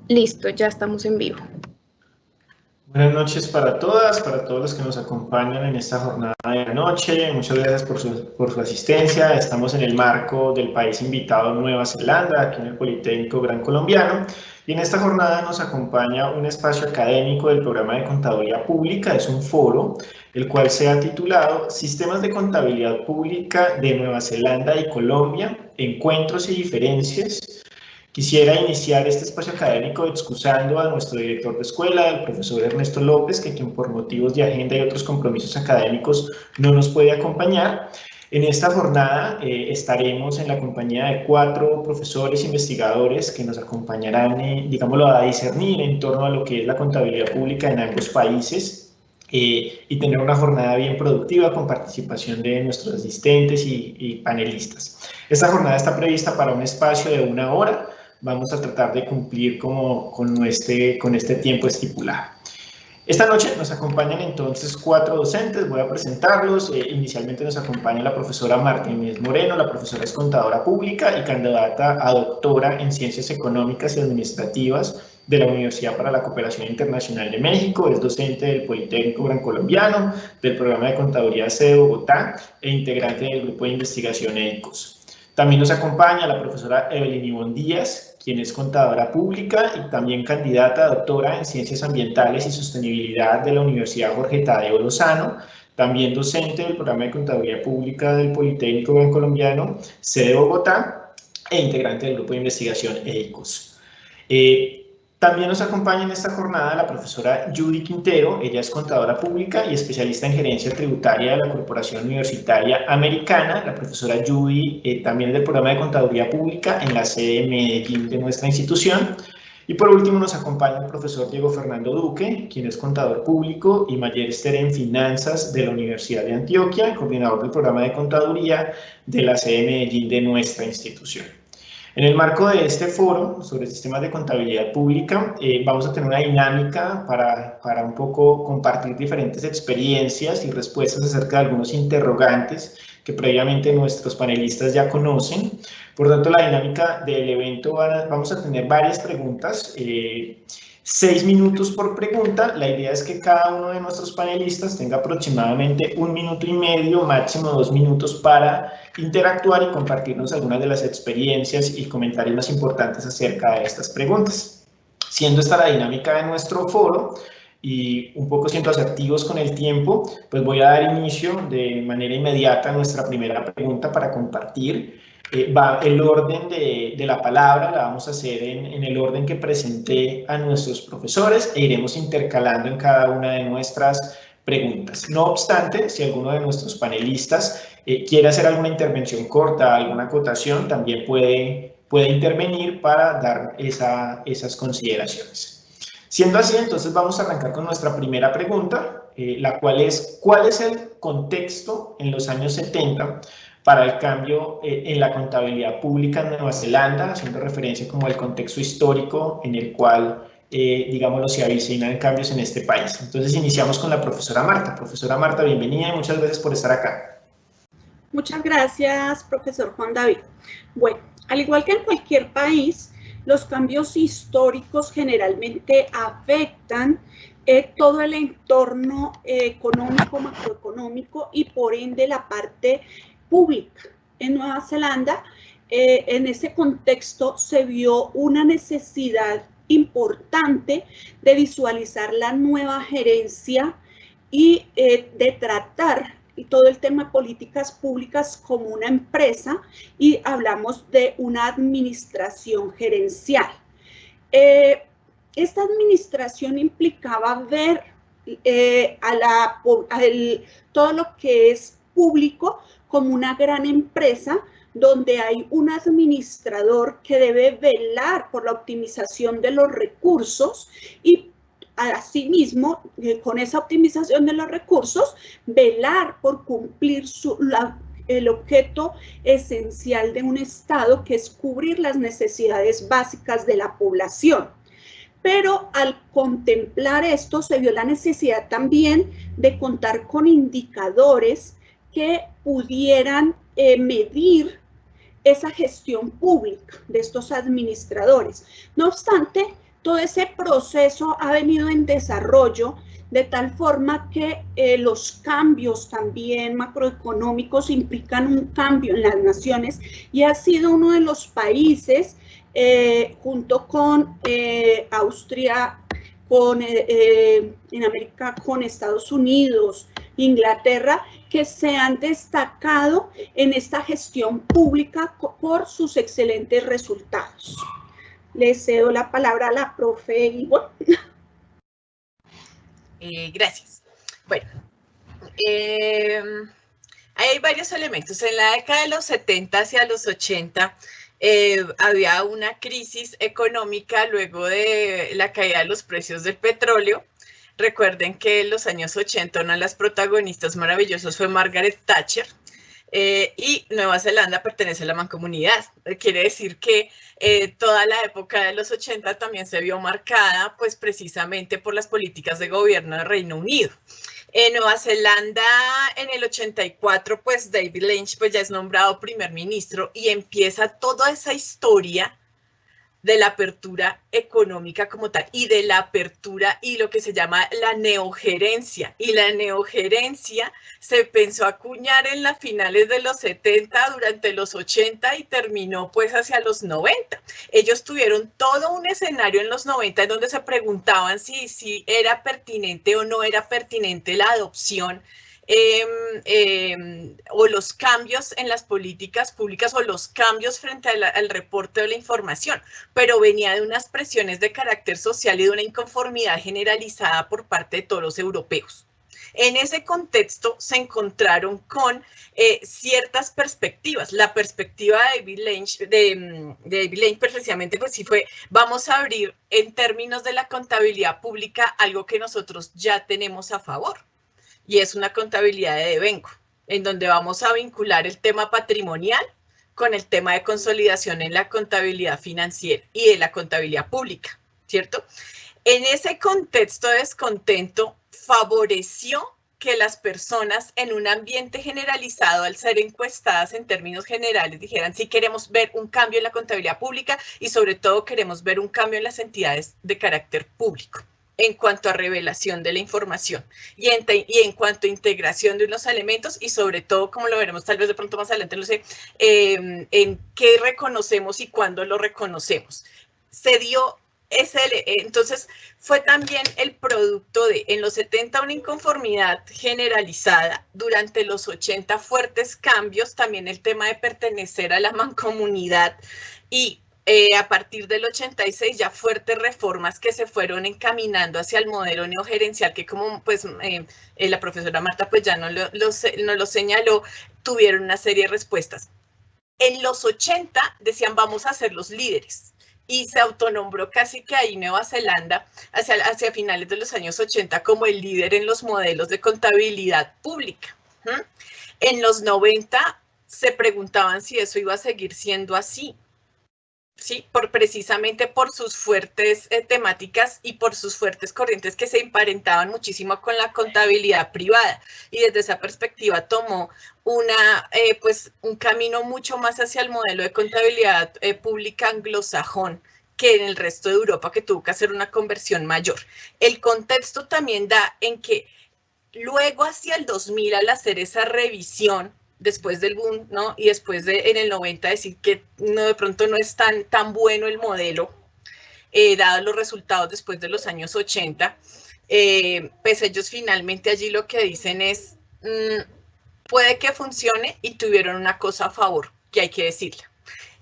Listo, ya estamos en vivo. Buenas noches para todas, para todos los que nos acompañan en esta jornada de la noche. Muchas gracias por su asistencia. Estamos en el marco del país invitado Nueva Zelanda, aquí en el Politécnico Gran Colombiano. Y en esta jornada nos acompaña un espacio académico del programa de Contaduría Pública. Es un foro, el cual se ha titulado Sistemas de Contabilidad Pública de Nueva Zelanda y Colombia, Encuentros y Diferencias. Quisiera iniciar este espacio académico excusando a nuestro director de escuela, el profesor Ernesto López, quien por motivos de agenda y otros compromisos académicos no nos puede acompañar. En esta jornada estaremos en la compañía de 4 profesores investigadores que nos acompañarán, digámoslo, a discernir en torno a lo que es la contabilidad pública en ambos países y tener una jornada bien productiva con participación de nuestros asistentes y panelistas. Esta jornada está prevista para un espacio de 1 hora. Vamos a tratar de cumplir con este tiempo estipulado. Esta noche nos acompañan entonces 4 docentes, voy a presentarlos. Inicialmente nos acompaña la profesora Marta Inés Moreno, la profesora es contadora pública y candidata a doctora en Ciencias Económicas y Administrativas de la Universidad para la Cooperación Internacional de México, es docente del Politécnico Gran Colombiano, del programa de Contaduría C de Bogotá e integrante del grupo de investigación EICOS. También nos acompaña la profesora Evelyn Ivonne Díaz, quien es contadora pública y también candidata a doctora en Ciencias Ambientales y Sostenibilidad de la Universidad Jorge Tadeo Lozano, también docente del programa de Contaduría Pública del Politécnico Gran Colombiano, sede Bogotá, e integrante del grupo de investigación EICOS. También nos acompaña en esta jornada la profesora Judy Quintero, ella es contadora pública y especialista en gerencia tributaria de la Corporación Universitaria Americana. La profesora Judy también es del programa de contaduría pública en la sede de Medellín de nuestra institución. Y por último nos acompaña el profesor Diego Fernando Duque, quien es contador público y magíster en finanzas de la Universidad de Antioquia, coordinador del programa de contaduría de la sede de Medellín de nuestra institución. En el marco de este foro sobre sistemas de contabilidad pública, vamos a tener una dinámica para un poco compartir diferentes experiencias y respuestas acerca de algunos interrogantes que previamente nuestros panelistas ya conocen. Por tanto, la dinámica del evento, vamos a tener varias preguntas, 6 minutos por pregunta. La idea es que cada uno de nuestros panelistas tenga aproximadamente 1 minuto y medio, máximo 2 minutos para interactuar y compartirnos algunas de las experiencias y comentarios más importantes acerca de estas preguntas. Siendo esta la dinámica de nuestro foro y un poco siendo asertivos con el tiempo, pues voy a dar inicio de manera inmediata a nuestra primera pregunta para compartir. El orden de la palabra la vamos a hacer en el orden que presenté a nuestros profesores e iremos intercalando en cada una de nuestras preguntas. No obstante, si alguno de nuestros panelistas quiere hacer alguna intervención corta, alguna acotación, también puede intervenir para dar esas consideraciones. Siendo así, entonces vamos a arrancar con nuestra primera pregunta, la cual es, ¿cuál es el contexto en los años 70 para el cambio en la contabilidad pública en Nueva Zelanda, haciendo referencia como al contexto histórico en el cual, digámoslo, se avecinan cambios en este país? Entonces iniciamos con la profesora Marta. Profesora Marta, bienvenida y muchas gracias por estar acá. Muchas gracias, profesor Juan David. Bueno, al igual que en cualquier país, los cambios históricos generalmente afectan todo el entorno económico, macroeconómico y por ende la parte pública. En Nueva Zelanda, en ese contexto se vio una necesidad importante de visualizar la nueva gerencia y de tratar todo el tema de políticas públicas como una empresa y hablamos de una administración gerencial. Esta administración implicaba ver todo lo que es público como una gran empresa donde hay un administrador que debe velar por la optimización de los recursos y asimismo, con esa optimización de los recursos, velar por cumplir el objeto esencial de un Estado, que es cubrir las necesidades básicas de la población. Pero al contemplar esto, se vio la necesidad también de contar con indicadores que pudieran medir esa gestión pública de estos administradores. No obstante, todo ese proceso ha venido en desarrollo de tal forma que los cambios también macroeconómicos implican un cambio en las naciones y ha sido uno de los países, junto con Austria, en América con Estados Unidos, Inglaterra, que se han destacado en esta gestión pública por sus excelentes resultados. Le cedo la palabra a la profe Ivonne. Gracias. Bueno, hay varios elementos. En la década de los 70 hacia los 80 había una crisis económica luego de la caída de los precios del petróleo. Recuerden que en los años 80 una de las protagonistas maravillosas fue Margaret Thatcher. Y Nueva Zelanda pertenece a la Mancomunidad. Quiere decir que toda la época de los 80 también se vio marcada pues precisamente por las políticas de gobierno del Reino Unido. En Nueva Zelanda en el 84 pues David Lynch pues ya es nombrado primer ministro y empieza toda esa historia de la apertura económica como tal y de la apertura y lo que se llama la neogerencia. Y la neogerencia se pensó acuñar en las finales de los 70, durante los 80 y terminó pues hacia los 90. Ellos tuvieron todo un escenario en los 90 en donde se preguntaban si era pertinente o no era pertinente la adopción o los cambios en las políticas públicas o los cambios frente al reporte de la información, pero venía de unas presiones de carácter social y de una inconformidad generalizada por parte de todos los europeos. En ese contexto se encontraron con ciertas perspectivas. La perspectiva de David Lynch precisamente pues sí fue, vamos a abrir en términos de la contabilidad pública algo que nosotros ya tenemos a favor. Y es una contabilidad de devengo, en donde vamos a vincular el tema patrimonial con el tema de consolidación en la contabilidad financiera y de la contabilidad pública, ¿cierto? En ese contexto de descontento favoreció que las personas en un ambiente generalizado, al ser encuestadas en términos generales, dijeran sí queremos ver un cambio en la contabilidad pública y sobre todo queremos ver un cambio en las entidades de carácter público en cuanto a revelación de la información y en cuanto a integración de unos elementos y sobre todo, como lo veremos tal vez de pronto más adelante, no sé, en qué reconocemos y cuándo lo reconocemos. Se dio entonces fue también el producto de, en los 70 una inconformidad generalizada, durante los 80 fuertes cambios, también el tema de pertenecer a la mancomunidad y a partir del 86 ya fuertes reformas que se fueron encaminando hacia el modelo neogerencial que como pues la profesora Marta pues ya no lo señaló, tuvieron una serie de respuestas. En los 80 decían vamos a ser los líderes y se autonombró casi que ahí Nueva Zelanda hacia finales de los años 80 como el líder en los modelos de contabilidad pública. En los 90 se preguntaban si eso iba a seguir siendo así. Sí, precisamente por sus fuertes temáticas y por sus fuertes corrientes que se emparentaban muchísimo con la contabilidad privada y desde esa perspectiva tomó pues un camino mucho más hacia el modelo de contabilidad pública anglosajón que en el resto de Europa, que tuvo que hacer una conversión mayor. El contexto también da en que luego hacia el 2000 al hacer esa revisión después del boom, ¿no? Y después en el 90 decir que no, de pronto no es tan bueno el modelo, dados los resultados después de los años 80, pues ellos finalmente allí lo que dicen es, puede que funcione y tuvieron una cosa a favor, que hay que decirla.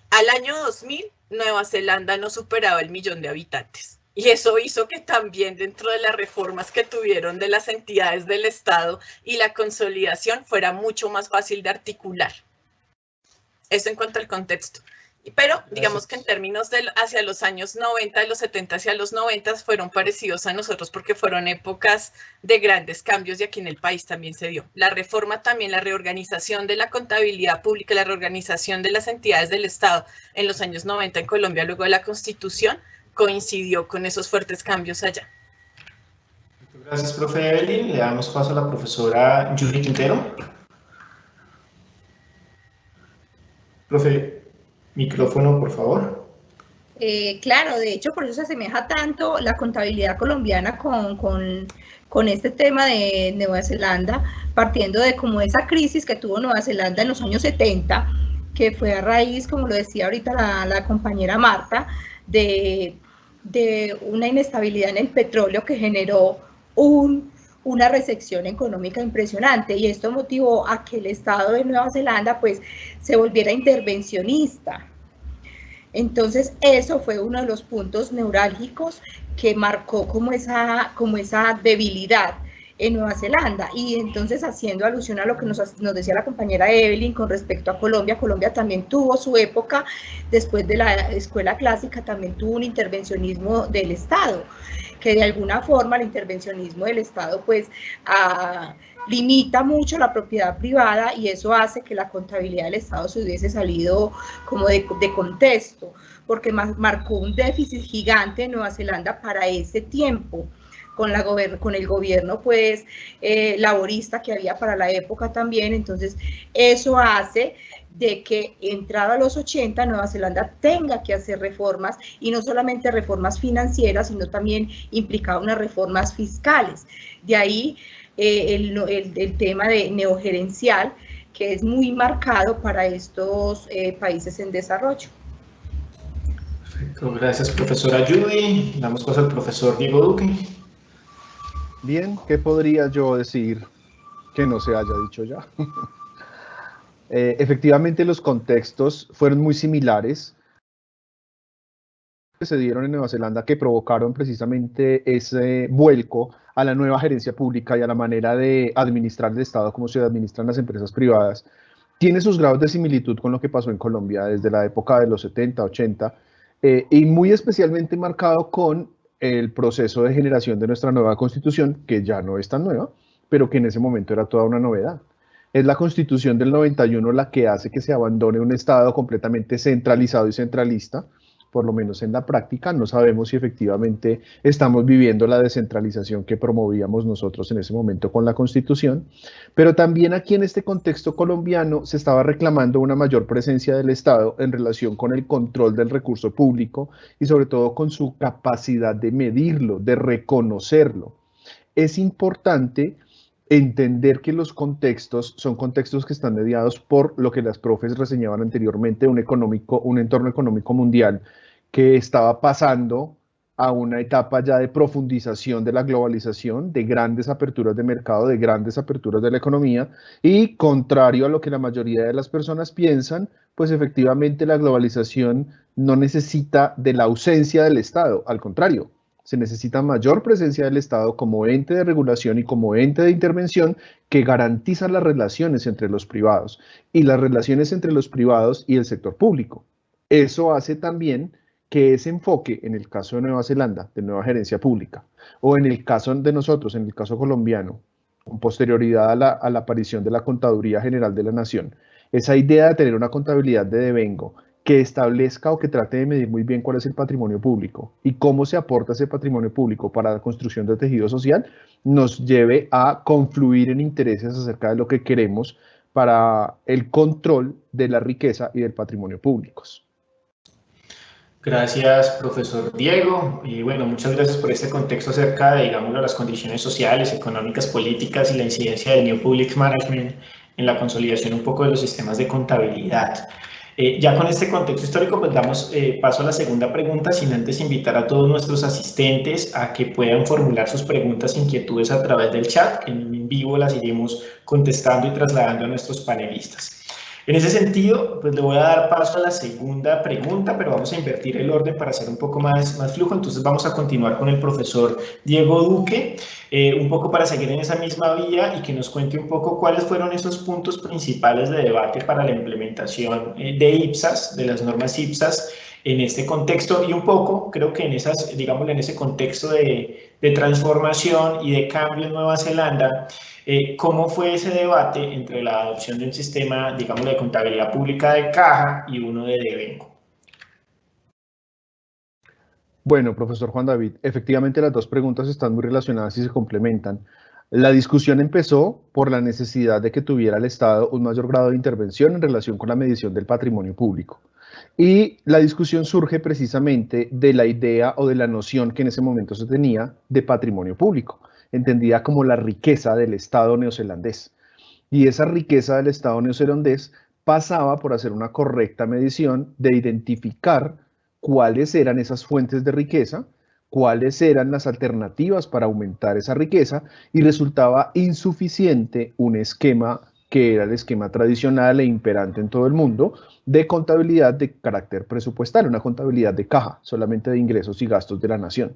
Al año 2000, Nueva Zelanda no superaba el 1.000.000 de habitantes. Y eso hizo que también dentro de las reformas que tuvieron de las entidades del Estado y la consolidación fuera mucho más fácil de articular. Eso en cuanto al contexto. Pero digamos que en términos hacia los años 90, de los 70 hacia los 90 fueron parecidos a nosotros porque fueron épocas de grandes cambios y aquí en el país también se dio. La reforma también, la reorganización de la contabilidad pública, la reorganización de las entidades del Estado en los años 90 en Colombia, luego de la Constitución, coincidió con esos fuertes cambios allá. Gracias, profe Evelyn. Le damos paso a la profesora Judy Quintero. Profe, micrófono, por favor. Claro, de hecho, por eso se asemeja tanto la contabilidad colombiana con este tema de Nueva Zelanda, partiendo de como esa crisis que tuvo Nueva Zelanda en los años 70, que fue a raíz, como lo decía ahorita la compañera Marta, de una inestabilidad en el petróleo que generó una recesión económica impresionante, y esto motivó a que el Estado de Nueva Zelanda pues se volviera intervencionista. Entonces, eso fue uno de los puntos neurálgicos que marcó como esa debilidad en Nueva Zelanda. Y entonces, haciendo alusión a lo que nos decía la compañera Evelyn con respecto a Colombia, Colombia también tuvo su época, después de la escuela clásica, también tuvo un intervencionismo del Estado, que de alguna forma el intervencionismo del Estado pues limita mucho la propiedad privada, y eso hace que la contabilidad del Estado se hubiese salido como de contexto, porque marcó un déficit gigante en Nueva Zelanda para ese tiempo, con el gobierno pues laborista que había para la época también. Entonces eso hace de que entrado a los 80 Nueva Zelanda tenga que hacer reformas, y no solamente reformas financieras, sino también implicaba unas reformas fiscales. De ahí el tema de neogerencial, que es muy marcado para estos países en desarrollo. Perfecto, gracias profesora Judy. Damos paso al profesor Diego Duque. Bien, ¿qué podría yo decir que no se haya dicho ya? Efectivamente, los contextos fueron muy similares que se dieron en Nueva Zelanda, que provocaron precisamente ese vuelco a la nueva gerencia pública y a la manera de administrar el Estado como se administran las empresas privadas. Tiene sus grados de similitud con lo que pasó en Colombia desde la época de los 70, 80, y muy especialmente marcado con el proceso de generación de nuestra nueva constitución, que ya no es tan nueva, pero que en ese momento era toda una novedad. Es la constitución del 91 la que hace que se abandone un Estado completamente centralizado y centralista, por lo menos en la práctica. No sabemos si efectivamente estamos viviendo la descentralización que promovíamos nosotros en ese momento con la Constitución, pero también aquí en este contexto colombiano se estaba reclamando una mayor presencia del Estado en relación con el control del recurso público y sobre todo con su capacidad de medirlo, de reconocerlo. Es importante entender que los contextos son contextos que están mediados por lo que las profes reseñaban anteriormente, un entorno económico mundial que estaba pasando a una etapa ya de profundización de la globalización, de grandes aperturas de mercado, de grandes aperturas de la economía, y contrario a lo que la mayoría de las personas piensan, pues efectivamente la globalización no necesita de la ausencia del Estado, al contrario, se necesita mayor presencia del Estado como ente de regulación y como ente de intervención que garantiza las relaciones entre los privados y las relaciones entre los privados y el sector público. Eso hace también que ese enfoque, en el caso de Nueva Zelanda, de nueva gerencia pública, o en el caso de nosotros, en el caso colombiano, con posterioridad a la aparición de la Contaduría General de la Nación, esa idea de tener una contabilidad de devengo que establezca o que trate de medir muy bien cuál es el patrimonio público y cómo se aporta ese patrimonio público para la construcción de tejido social, nos lleve a confluir en intereses acerca de lo que queremos para el control de la riqueza y del patrimonio públicos. Gracias, profesor Diego. Y bueno, muchas gracias por este contexto acerca de, digámoslo, las condiciones sociales, económicas, políticas y la incidencia del New Public Management en la consolidación un poco de los sistemas de contabilidad. Ya con este contexto histórico, pues damos paso a la segunda pregunta, sin antes invitar a todos nuestros asistentes a que puedan formular sus preguntas e inquietudes a través del chat, que en vivo las iremos contestando y trasladando a nuestros panelistas. En ese sentido, pues le voy a dar paso a la segunda pregunta, pero vamos a invertir el orden para hacer un poco más flujo. Entonces vamos a continuar con el profesor Diego Duque, un poco para seguir en esa misma vía y que nos cuente un poco cuáles fueron esos puntos principales de debate para la implementación de IPSAS, de las normas IPSAS, en este contexto, y un poco, creo que en esas, digámoslo, en ese contexto de transformación y de cambio en Nueva Zelanda, ¿cómo fue ese debate entre la adopción de un sistema, digamos, de contabilidad pública de caja y uno de devengo? Bueno, profesor Juan David, efectivamente las dos preguntas están muy relacionadas y se complementan. La discusión empezó por la necesidad de que tuviera el Estado un mayor grado de intervención en relación con la medición del patrimonio público. Y la discusión surge precisamente de la idea o de la noción que en ese momento se tenía de patrimonio público, entendida como la riqueza del Estado neozelandés. Y esa riqueza del Estado neozelandés pasaba por hacer una correcta medición de identificar cuáles eran esas fuentes de riqueza, cuáles eran las alternativas para aumentar esa riqueza, y resultaba insuficiente un esquema que era el esquema tradicional e imperante en todo el mundo de contabilidad de carácter presupuestal, una contabilidad de caja, solamente de ingresos y gastos de la nación.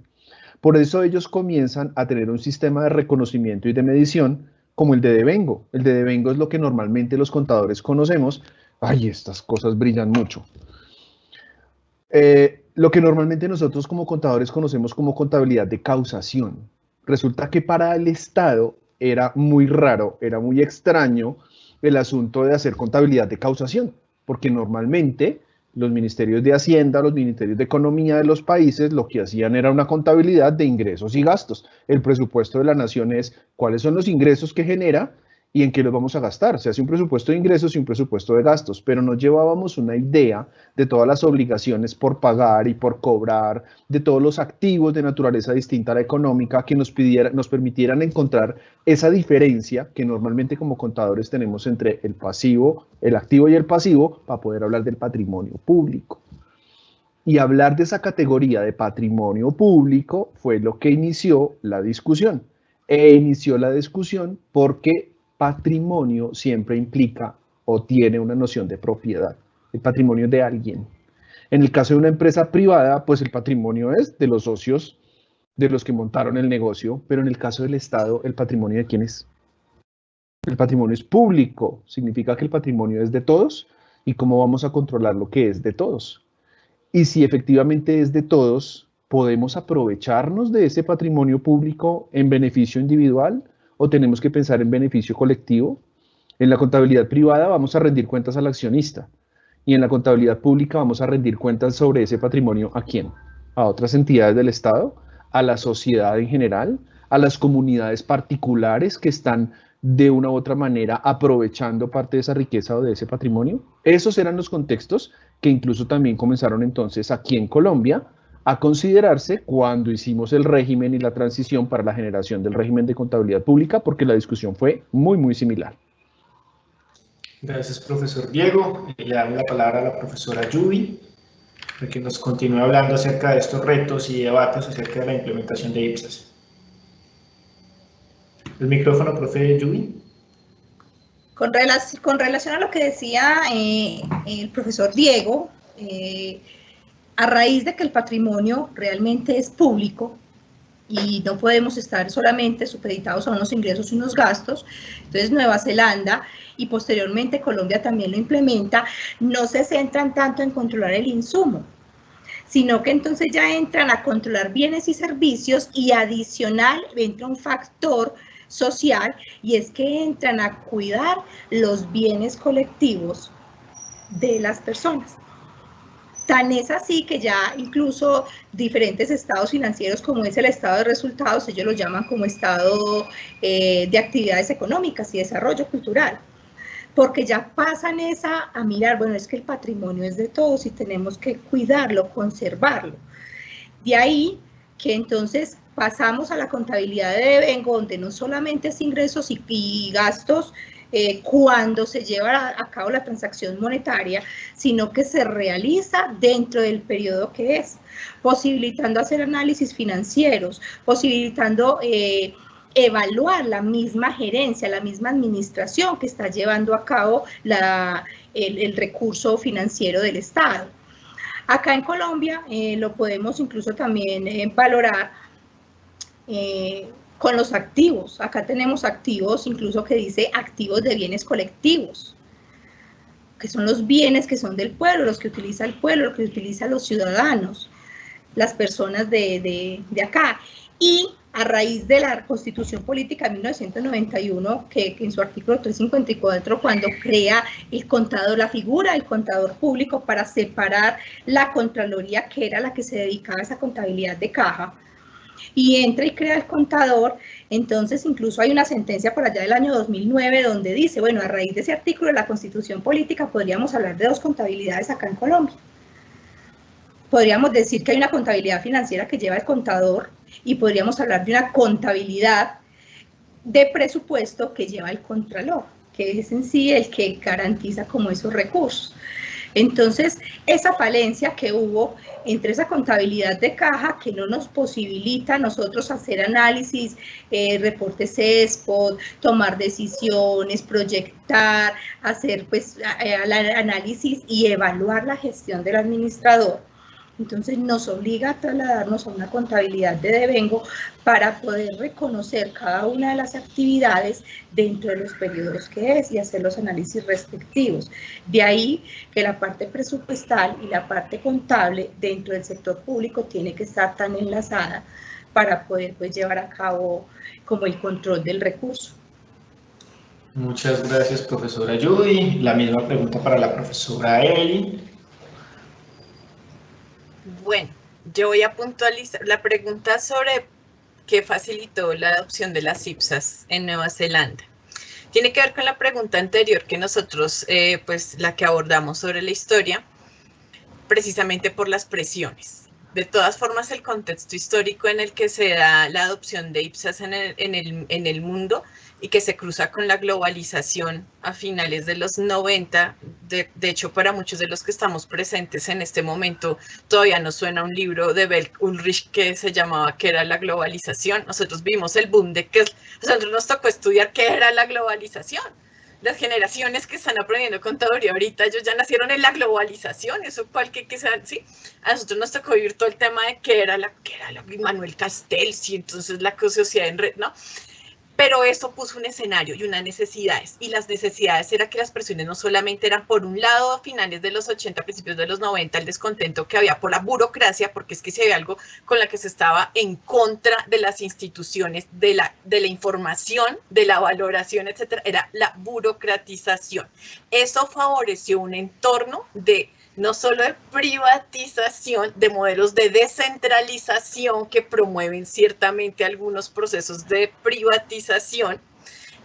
Por eso ellos comienzan a tener un sistema de reconocimiento y de medición como el de devengo. El de devengo es lo que normalmente los contadores conocemos. Ay, estas cosas brillan mucho. Lo que normalmente nosotros como contadores conocemos como contabilidad de causación. Resulta que para el Estado era muy raro, era muy extraño el asunto de hacer contabilidad de causación, porque normalmente los ministerios de Hacienda, los ministerios de Economía de los países, lo que hacían era una contabilidad de ingresos y gastos. El presupuesto de la nación es cuáles son los ingresos que genera y en qué los vamos a gastar. Se hace un presupuesto de ingresos y un presupuesto de gastos, pero no llevábamos una idea de todas las obligaciones por pagar y por cobrar, de todos los activos de naturaleza distinta a la económica que nos permitieran encontrar esa diferencia que normalmente como contadores tenemos entre el pasivo, el activo y el pasivo para poder hablar del patrimonio público. Y hablar de esa categoría de patrimonio público fue lo que inició la discusión. Inició la discusión porque patrimonio siempre implica o tiene una noción de propiedad. El patrimonio es de alguien. En el caso de una empresa privada, pues el patrimonio es de los socios, de los que montaron el negocio, pero en el caso del Estado, ¿el patrimonio de quién es? El patrimonio es público, significa que el patrimonio es de todos, y cómo vamos a controlar lo que es de todos. Y si efectivamente es de todos, ¿podemos aprovecharnos de ese patrimonio público en beneficio individual? ¿O tenemos que pensar en beneficio colectivo? En la contabilidad privada vamos a rendir cuentas al accionista y en la contabilidad pública vamos a rendir cuentas sobre ese patrimonio ¿a quién? ¿A otras entidades del Estado? ¿A la sociedad en general? ¿A las comunidades particulares que están de una u otra manera aprovechando parte de esa riqueza o de ese patrimonio? Esos eran los contextos que incluso también comenzaron entonces aquí en Colombia a considerarse cuando hicimos el régimen y la transición para la generación del régimen de contabilidad pública, porque la discusión fue muy similar. Gracias, profesor Diego. Le damos la palabra a la profesora Yubi, para que nos continúe hablando acerca de estos retos y debates acerca de la implementación de IPSAS. El micrófono, profe Yubi. Con relación a lo que decía el profesor Diego, a raíz de que el patrimonio realmente es público y no podemos estar solamente supeditados a unos ingresos y unos gastos, entonces Nueva Zelanda y posteriormente Colombia también lo implementa, no se centran tanto en controlar el insumo, sino que entonces ya entran a controlar bienes y servicios y adicional entra un factor social y es que entran a cuidar los bienes colectivos de las personas. Tan es así que ya incluso diferentes estados financieros como es el estado de resultados, ellos lo llaman como estado de actividades económicas y desarrollo cultural, porque ya pasan a mirar, bueno, es que el patrimonio es de todos y tenemos que cuidarlo, conservarlo. De ahí que entonces pasamos a la contabilidad de devengo, donde no solamente es ingresos y gastos, cuando se lleva a cabo la transacción monetaria, sino que se realiza dentro del periodo que es, posibilitando hacer análisis financieros, posibilitando evaluar la misma gerencia, la misma administración que está llevando a cabo el recurso financiero del Estado. Acá en Colombia lo podemos incluso también valorar con los activos. Acá tenemos activos incluso que dice activos de bienes colectivos, que son los bienes que son del pueblo, los que utiliza el pueblo, los que utilizan los ciudadanos, las personas de acá. Y a raíz de la Constitución Política de 1991, que en su artículo 354, cuando crea el contador, la figura del contador público para separar la Contraloría, que era la que se dedicaba a esa contabilidad de caja, y entra y crea el contador. Entonces incluso hay una sentencia por allá del año 2009 donde dice, bueno, a raíz de ese artículo de la Constitución Política podríamos hablar de 2 contabilidades acá en Colombia. Podríamos decir que hay una contabilidad financiera que lleva el contador y podríamos hablar de una contabilidad de presupuesto que lleva el contralor, que es en sí el que garantiza como esos recursos. Entonces, esa falencia que hubo entre esa contabilidad de caja que no nos posibilita a nosotros hacer análisis, reportes SPOT, tomar decisiones, proyectar, hacer pues análisis y evaluar la gestión del administrador. Entonces nos obliga a trasladarnos a una contabilidad de devengo para poder reconocer cada una de las actividades dentro de los periodos que es y hacer los análisis respectivos. De ahí que la parte presupuestal y la parte contable dentro del sector público tiene que estar tan enlazada para poder pues llevar a cabo como el control del recurso. Muchas gracias, profesora Judy. La misma pregunta para la profesora Eli. Bueno, yo voy a puntualizar la pregunta sobre qué facilitó la adopción de las IPSAS en Nueva Zelanda. Tiene que ver con la pregunta anterior que nosotros, pues la que abordamos sobre la historia, precisamente por las presiones. De todas formas, el contexto histórico en el que se da la adopción de IPSAS en el mundo y que se cruza con la globalización a finales de los 90, de hecho, para muchos de los que estamos presentes en este momento, todavía nos suena un libro de Bell Ulrich que se llamaba ¿Qué era la globalización? Nosotros vimos el boom de que nosotros nos tocó estudiar qué era la globalización. Las generaciones que están aprendiendo contaduría ahorita, ellos ya nacieron en la globalización, eso cualquier que sea, ¿sí? A nosotros nos tocó vivir todo el tema de qué era la Manuel Castells y entonces la sociedad en red, ¿no? Pero eso puso un escenario y unas necesidades, y las necesidades era que las presiones no solamente eran, por un lado, a finales de los 80, principios de los 90, el descontento que había por la burocracia, porque es que si había algo con la que se estaba en contra de las instituciones, de la información, de la valoración, etcétera, era la burocratización. Eso favoreció un entorno de no solo de privatización, de modelos de descentralización que promueven ciertamente algunos procesos de privatización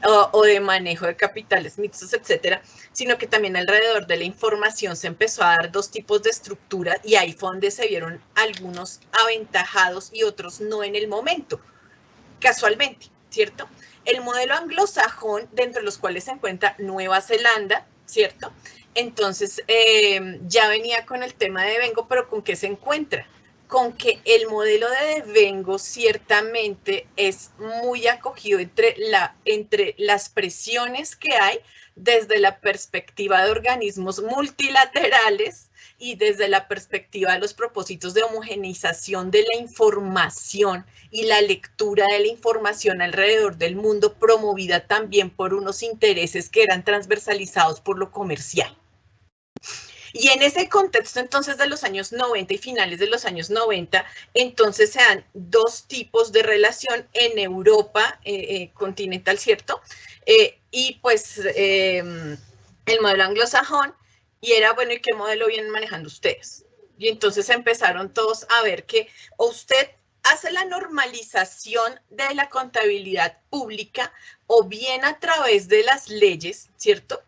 o de manejo de capitales mixtos, etcétera, sino que también alrededor de la información se empezó a dar 2 tipos de estructuras y ahí fue donde se vieron algunos aventajados y otros no en el momento, casualmente, ¿cierto? El modelo anglosajón, dentro de los cuales se encuentra Nueva Zelanda, ¿cierto? Entonces, ya venía con el tema de devengo, pero ¿con qué se encuentra? Con que el modelo de devengo ciertamente es muy acogido entre las presiones que hay desde la perspectiva de organismos multilaterales y desde la perspectiva de los propósitos de homogeneización de la información y la lectura de la información alrededor del mundo, promovida también por unos intereses que eran transversalizados por lo comercial. Y en ese contexto, entonces, de los años 90 y finales de los años 90, entonces se dan 2 tipos de relación en Europa continental, ¿cierto? Y pues el modelo anglosajón, y era, bueno, ¿y qué modelo vienen manejando ustedes? Y entonces empezaron todos a ver que o usted hace la normalización de la contabilidad pública, o bien a través de las leyes, ¿cierto?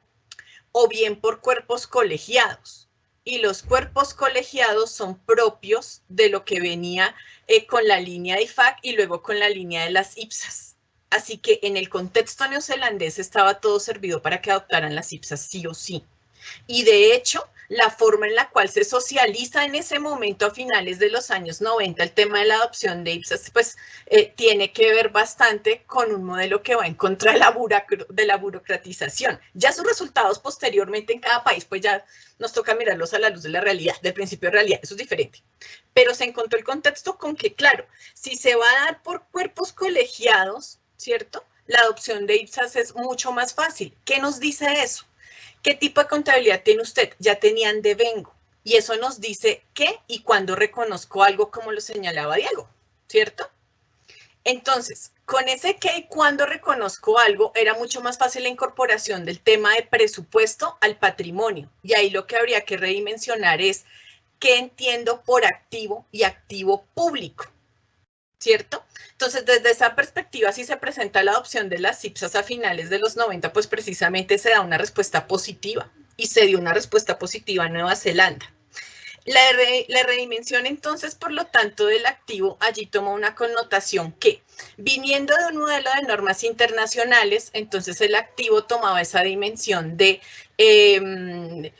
O bien por cuerpos colegiados. Y los cuerpos colegiados son propios de lo que venía con la línea de IFAC y luego con la línea de las IPSAS. Así que en el contexto neozelandés estaba todo servido para que adoptaran las IPSAS sí o sí. Y de hecho, la forma en la cual se socializa en ese momento a finales de los años 90 el tema de la adopción de IPSAS, pues tiene que ver bastante con un modelo que va en contra de la burocratización. Ya sus resultados posteriormente en cada país, pues ya nos toca mirarlos a la luz de la realidad, del principio de realidad, eso es diferente. Pero se encontró el contexto con que, claro, si se va a dar por cuerpos colegiados, ¿cierto? La adopción de IPSAS es mucho más fácil. ¿Qué nos dice eso? ¿Qué tipo de contabilidad tiene usted? Ya tenían devengo. Y eso nos dice qué y cuándo reconozco algo, como lo señalaba Diego, ¿cierto? Entonces, con ese qué y cuándo reconozco algo, era mucho más fácil la incorporación del tema de presupuesto al patrimonio. Y ahí lo que habría que redimensionar es qué entiendo por activo y activo público. ¿cierto? Entonces, desde esa perspectiva, si se presenta la adopción de las CIPSAS a finales de los 90, pues precisamente se da una respuesta positiva, y se dio una respuesta positiva a Nueva Zelanda. La redimensión, entonces, por lo tanto, del activo allí toma una connotación que, viniendo de un modelo de normas internacionales, entonces el activo tomaba esa dimensión de el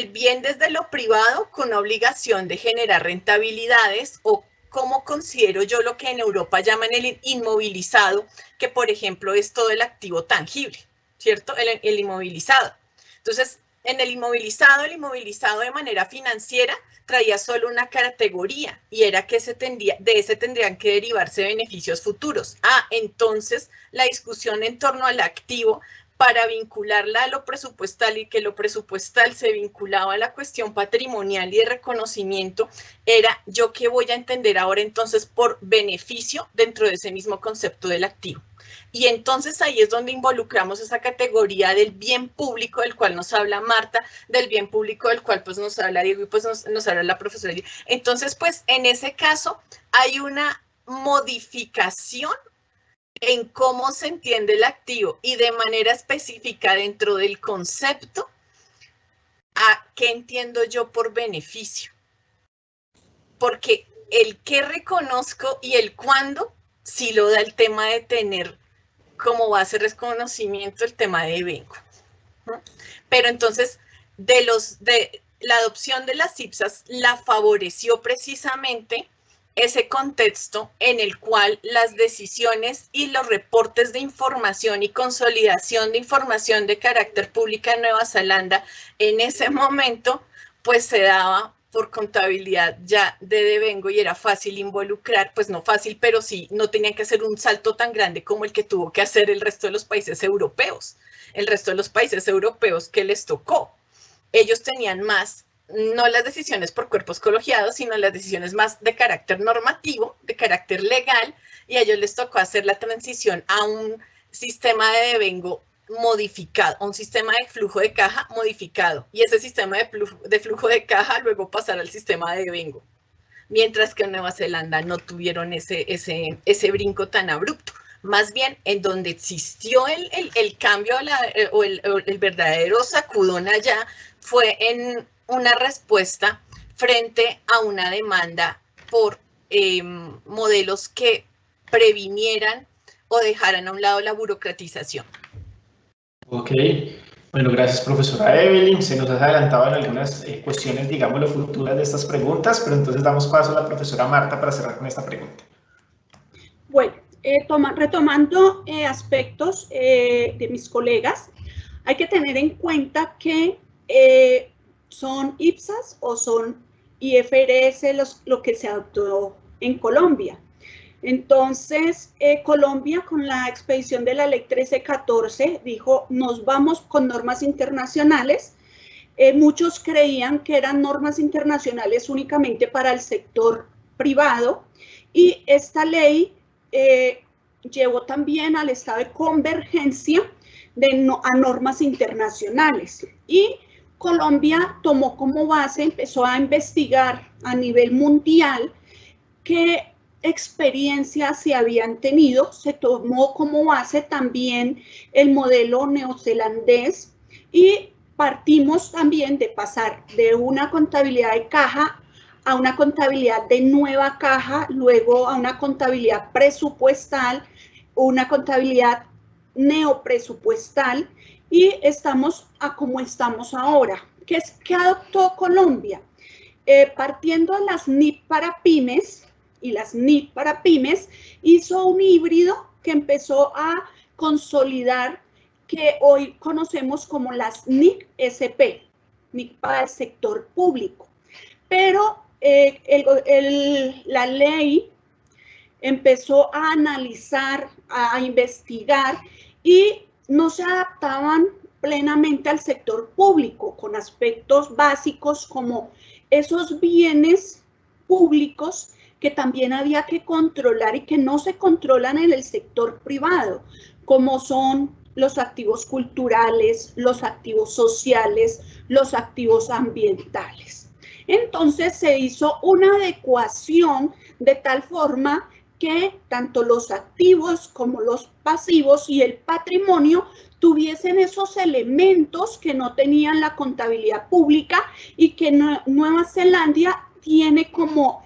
bien desde lo privado con obligación de generar rentabilidades, o como considero yo lo que en Europa llaman el inmovilizado, que por ejemplo es todo el activo tangible, ¿cierto? El inmovilizado. Entonces, en el inmovilizado de manera financiera traía solo una categoría, y era que de ese tendrían que derivarse beneficios futuros. Entonces la discusión en torno al activo, para vincularla a lo presupuestal, y que lo presupuestal se vinculaba a la cuestión patrimonial y de reconocimiento, era yo qué voy a entender ahora entonces por beneficio dentro de ese mismo concepto del activo. Y entonces ahí es donde involucramos esa categoría del bien público del cual nos habla Marta, del bien público del cual pues nos habla Diego y pues nos habla la profesora. Entonces pues en ese caso hay una modificación en cómo se entiende el activo, y de manera específica dentro del concepto a qué entiendo yo por beneficio. Porque el qué reconozco y el cuándo sí lo da el tema de tener como base de reconocimiento el tema de devengo. Pero entonces, la adopción de las CIPSAS la favoreció precisamente ese contexto en el cual las decisiones y los reportes de información y consolidación de información de carácter pública en Nueva Zelanda en ese momento pues se daba por contabilidad ya de devengo, y era fácil involucrar, pues no fácil, pero sí, no tenían que hacer un salto tan grande como el que tuvo que hacer el resto de los países europeos. El resto de los países europeos que les tocó, ellos tenían más, no las decisiones por cuerpos colegiados, sino las decisiones más de carácter normativo, de carácter legal, y a ellos les tocó hacer la transición a un sistema de devengo modificado, un sistema de flujo de caja modificado, y ese sistema de flujo de caja luego pasar al sistema de devengo, mientras que en Nueva Zelanda no tuvieron ese brinco tan abrupto. Más bien, en donde existió el cambio o el verdadero sacudón allá fue en una respuesta frente a una demanda por modelos que previnieran o dejaran a un lado la burocratización. Ok, bueno, gracias profesora Evelyn. Se nos ha adelantado en algunas cuestiones, digámoslo, futuras de estas preguntas, pero entonces damos paso a la profesora Marta para cerrar con esta pregunta. Bueno, retomando aspectos de mis colegas, hay que tener en cuenta que son IPSAS o son IFRS lo que se adoptó en Colombia. Entonces, Colombia, con la expedición de la ley 1314, dijo, nos vamos con normas internacionales. Muchos creían que eran normas internacionales únicamente para el sector privado, y esta ley llevó también al estado de convergencia a normas internacionales. Y Colombia tomó como base, empezó a investigar a nivel mundial qué experiencias se habían tenido. Se tomó como base también el modelo neozelandés, y partimos también de pasar de una contabilidad de caja a una contabilidad de nueva caja, luego a una contabilidad presupuestal, una contabilidad neopresupuestal, y estamos a como estamos ahora. ¿Qué adoptó Colombia? Partiendo de las NIP para pymes, y las NIP para pymes, hizo un híbrido que empezó a consolidar, que hoy conocemos como las NIC-SP, NIC para el sector público. Pero la ley empezó a analizar, a investigar, y no se adaptaban plenamente al sector público, con aspectos básicos como esos bienes públicos que también había que controlar y que no se controlan en el sector privado, como son los activos culturales, los activos sociales, los activos ambientales. Entonces se hizo una adecuación de tal forma que tanto los activos como los pasivos y el patrimonio tuviesen esos elementos que no tenían la contabilidad pública y que Nueva Zelanda tiene como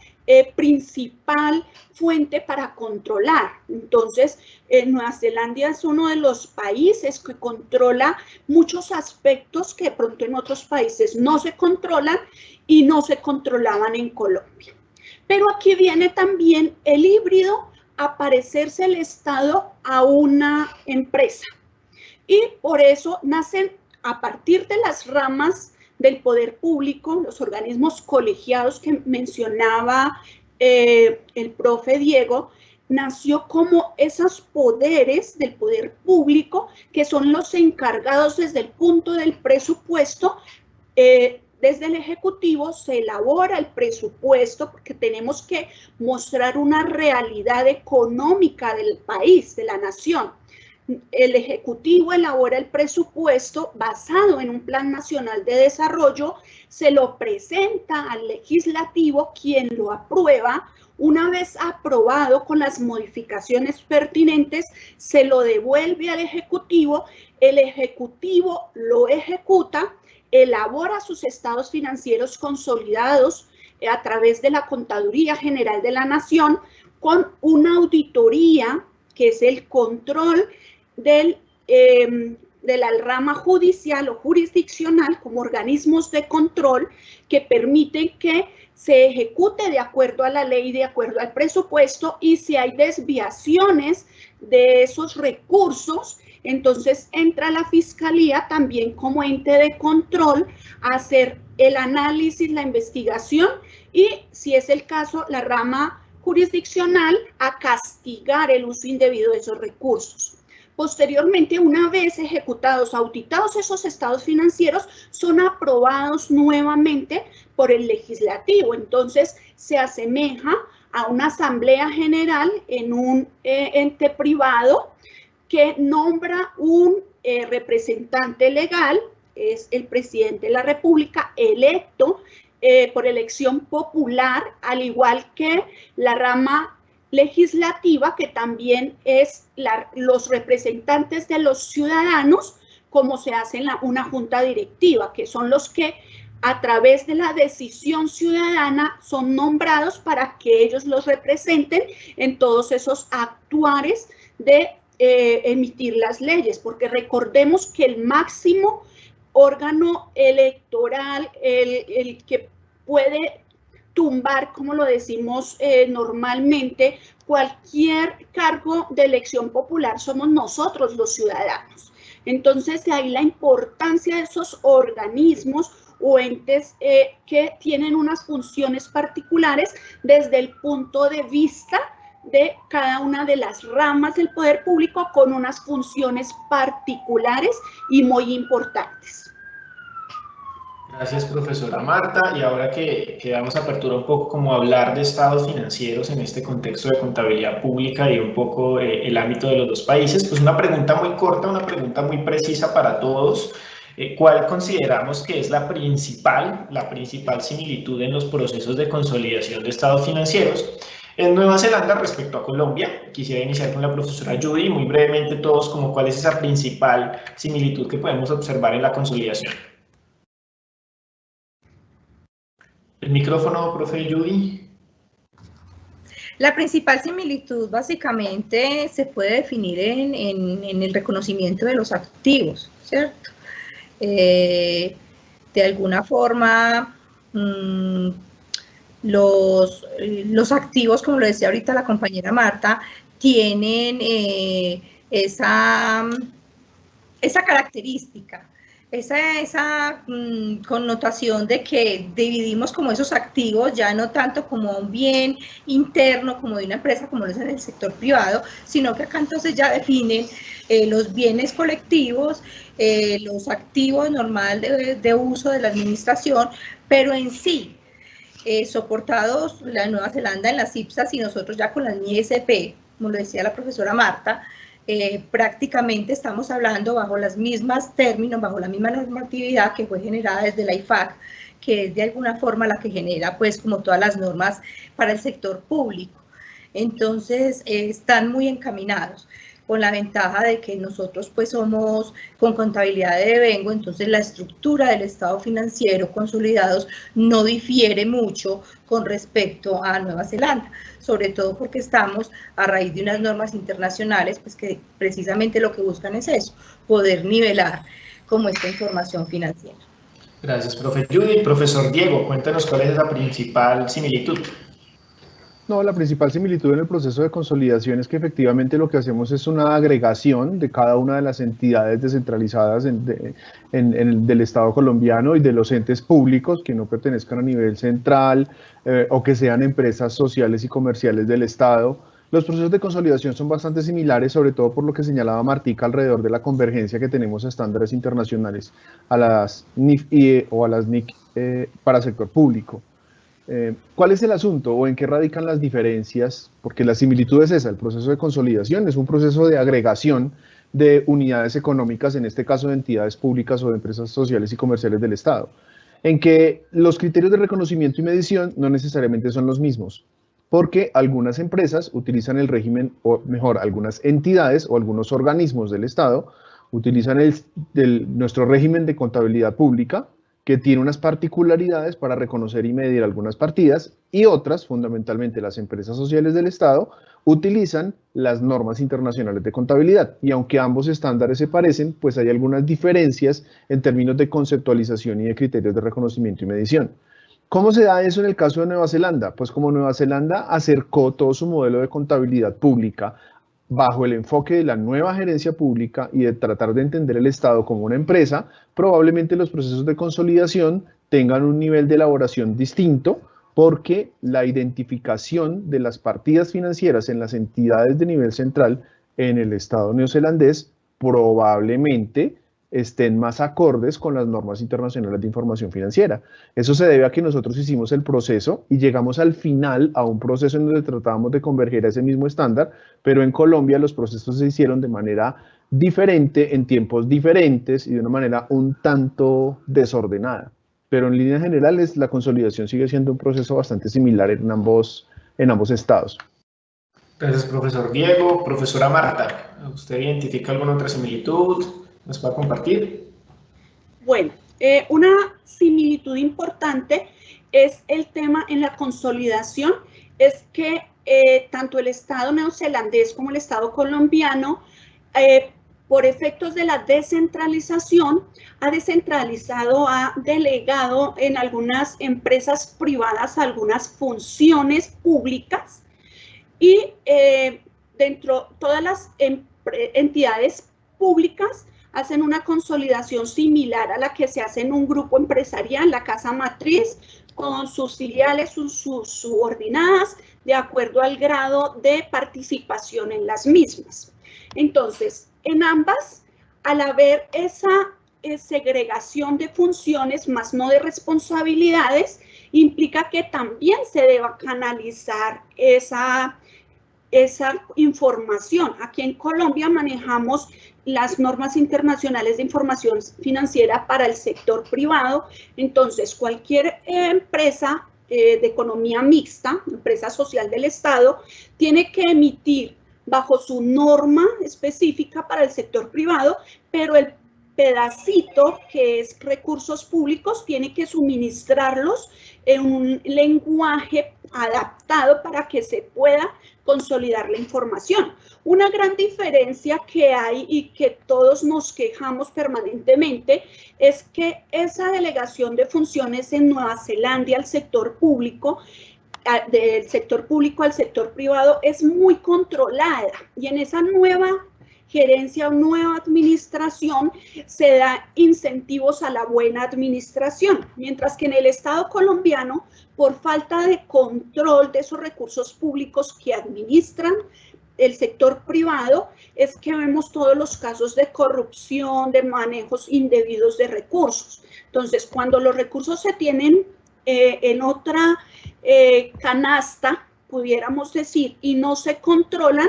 principal fuente para controlar. Entonces, Nueva Zelanda es uno de los países que controla muchos aspectos que de pronto en otros países no se controlan y no se controlaban en Colombia. Pero aquí viene también el híbrido a parecerse el Estado a una empresa. Y por eso nacen a partir de las ramas del poder público, los organismos colegiados que mencionaba el profe Diego, nació como esos poderes del poder público que son los encargados desde el punto del presupuesto. Desde el Ejecutivo se elabora el presupuesto porque tenemos que mostrar una realidad económica del país, de la nación. El Ejecutivo elabora el presupuesto basado en un Plan Nacional de Desarrollo, se lo presenta al Legislativo, quien lo aprueba. Una vez aprobado con las modificaciones pertinentes, se lo devuelve al Ejecutivo, el Ejecutivo lo ejecuta, elabora sus estados financieros consolidados a través de la Contaduría General de la Nación con una auditoría que es el control de la rama judicial o jurisdiccional como organismos de control que permiten que se ejecute de acuerdo a la ley, de acuerdo al presupuesto, y si hay desviaciones de esos recursos, entonces entra la Fiscalía también como ente de control a hacer el análisis, la investigación y, si es el caso, la rama jurisdiccional a castigar el uso indebido de esos recursos. Posteriormente, una vez ejecutados, auditados esos estados financieros, son aprobados nuevamente por el Legislativo. Entonces, se asemeja a una asamblea general en un ente privado que nombra un representante legal, es el presidente de la República, electo por elección popular, al igual que la rama legislativa, que también es los representantes de los ciudadanos, como se hace en una junta directiva, que son los que a través de la decisión ciudadana son nombrados para que ellos los representen en todos esos actuares de emitir las leyes, porque recordemos que el máximo órgano electoral, el que puede tumbar, como lo decimos normalmente, cualquier cargo de elección popular somos nosotros los ciudadanos. Entonces, de ahí la importancia de esos organismos o entes que tienen unas funciones particulares desde el punto de vista de cada una de las ramas del poder público con unas funciones particulares y muy importantes. Gracias, profesora Marta. Y ahora que damos apertura un poco como a hablar de estados financieros en este contexto de contabilidad pública y un poco el ámbito de los dos países, pues una pregunta muy corta, una pregunta muy precisa para todos. ¿Cuál consideramos que es la principal similitud en los procesos de consolidación de estados financieros en Nueva Zelanda respecto a Colombia? Quisiera iniciar con la profesora Judy, muy brevemente todos, como cuál es esa principal similitud que podemos observar en la consolidación. El micrófono, profe Judy. La principal similitud básicamente se puede definir en el reconocimiento de los activos, ¿cierto? De alguna forma, los activos, como lo decía ahorita la compañera Marta, tienen esa característica, esa connotación de que dividimos como esos activos ya no tanto como un bien interno como de una empresa como lo es en el sector privado, sino que acá entonces ya definen los bienes colectivos, los activos normal de uso de la administración, pero en sí, soportados la Nueva Zelanda en las IPSAS y nosotros ya con las NISP, como lo decía la profesora Marta, prácticamente estamos hablando bajo los mismos términos, bajo la misma normatividad que fue generada desde la IFAC, que es de alguna forma la que genera pues como todas las normas para el sector público. Entonces están muy encaminados, con la ventaja de que nosotros pues somos con contabilidad de devengo, entonces la estructura del estado financiero consolidados no difiere mucho con respecto a Nueva Zelanda, sobre todo porque estamos a raíz de unas normas internacionales pues que precisamente lo que buscan es eso, poder nivelar como esta información financiera. Gracias, profe Judith. Profesor Diego, cuéntanos cuál es la principal similitud. No, la principal similitud en el proceso de consolidación es que efectivamente lo que hacemos es una agregación de cada una de las entidades descentralizadas del Estado colombiano y de los entes públicos que no pertenezcan a nivel central o que sean empresas sociales y comerciales del Estado. Los procesos de consolidación son bastante similares, sobre todo por lo que señalaba Martica alrededor de la convergencia que tenemos a estándares internacionales, a las NIF o a las NIC para sector público. ¿Cuál es el asunto o en qué radican las diferencias? Porque la similitud es esa, el proceso de consolidación es un proceso de agregación de unidades económicas, en este caso de entidades públicas o de empresas sociales y comerciales del Estado, en que los criterios de reconocimiento y medición no necesariamente son los mismos, porque algunas empresas utilizan el régimen, o mejor, algunas entidades o algunos organismos del Estado utilizan nuestro régimen de contabilidad pública, que tiene unas particularidades para reconocer y medir algunas partidas, y otras, fundamentalmente las empresas sociales del Estado, utilizan las normas internacionales de contabilidad. Y aunque ambos estándares se parecen, pues hay algunas diferencias en términos de conceptualización y de criterios de reconocimiento y medición. ¿Cómo se da eso en el caso de Nueva Zelanda? Pues como Nueva Zelanda acercó todo su modelo de contabilidad pública bajo el enfoque de la nueva gerencia pública y de tratar de entender el Estado como una empresa, probablemente los procesos de consolidación tengan un nivel de elaboración distinto, porque la identificación de las partidas financieras en las entidades de nivel central en el Estado neozelandés probablemente estén más acordes con las normas internacionales de información financiera. Eso se debe a que nosotros hicimos el proceso y llegamos al final a un proceso en donde tratábamos de converger a ese mismo estándar, pero en Colombia los procesos se hicieron de manera diferente, en tiempos diferentes y de una manera un tanto desordenada. Pero en líneas generales la consolidación sigue siendo un proceso bastante similar en ambos estados. Gracias, profesor Diego. Profesora Marta, ¿usted identifica alguna otra similitud? ¿Nos va a compartir? Bueno, una similitud importante es el tema en la consolidación, es que tanto el Estado neozelandés como el Estado colombiano, por efectos de la descentralización, ha descentralizado, ha delegado en algunas empresas privadas algunas funciones públicas y dentro de todas las entidades públicas hacen una consolidación similar a la que se hace en un grupo empresarial, la casa matriz, con sus filiales, sus subordinadas, de acuerdo al grado de participación en las mismas. Entonces, en ambas, al haber esa segregación de funciones, más no de responsabilidades, implica que también se deba canalizar esa información. Aquí en Colombia manejamos las normas internacionales de información financiera para el sector privado, entonces cualquier empresa de economía mixta, empresa social del Estado, tiene que emitir bajo su norma específica para el sector privado, pero el pedacito que es recursos públicos tiene que suministrarlos en un lenguaje adaptado para que se pueda consolidar la información. Una gran diferencia que hay y que todos nos quejamos permanentemente es que esa delegación de funciones en Nueva Zelanda al sector público, del sector público al sector privado, es muy controlada, y en esa nueva gerencia o nueva administración se da incentivos a la buena administración, mientras que en el Estado colombiano, por falta de control de esos recursos públicos que administran el sector privado, es que vemos todos los casos de corrupción, de manejos indebidos de recursos. Entonces, cuando los recursos se tienen en otra canasta, pudiéramos decir, y no se controlan,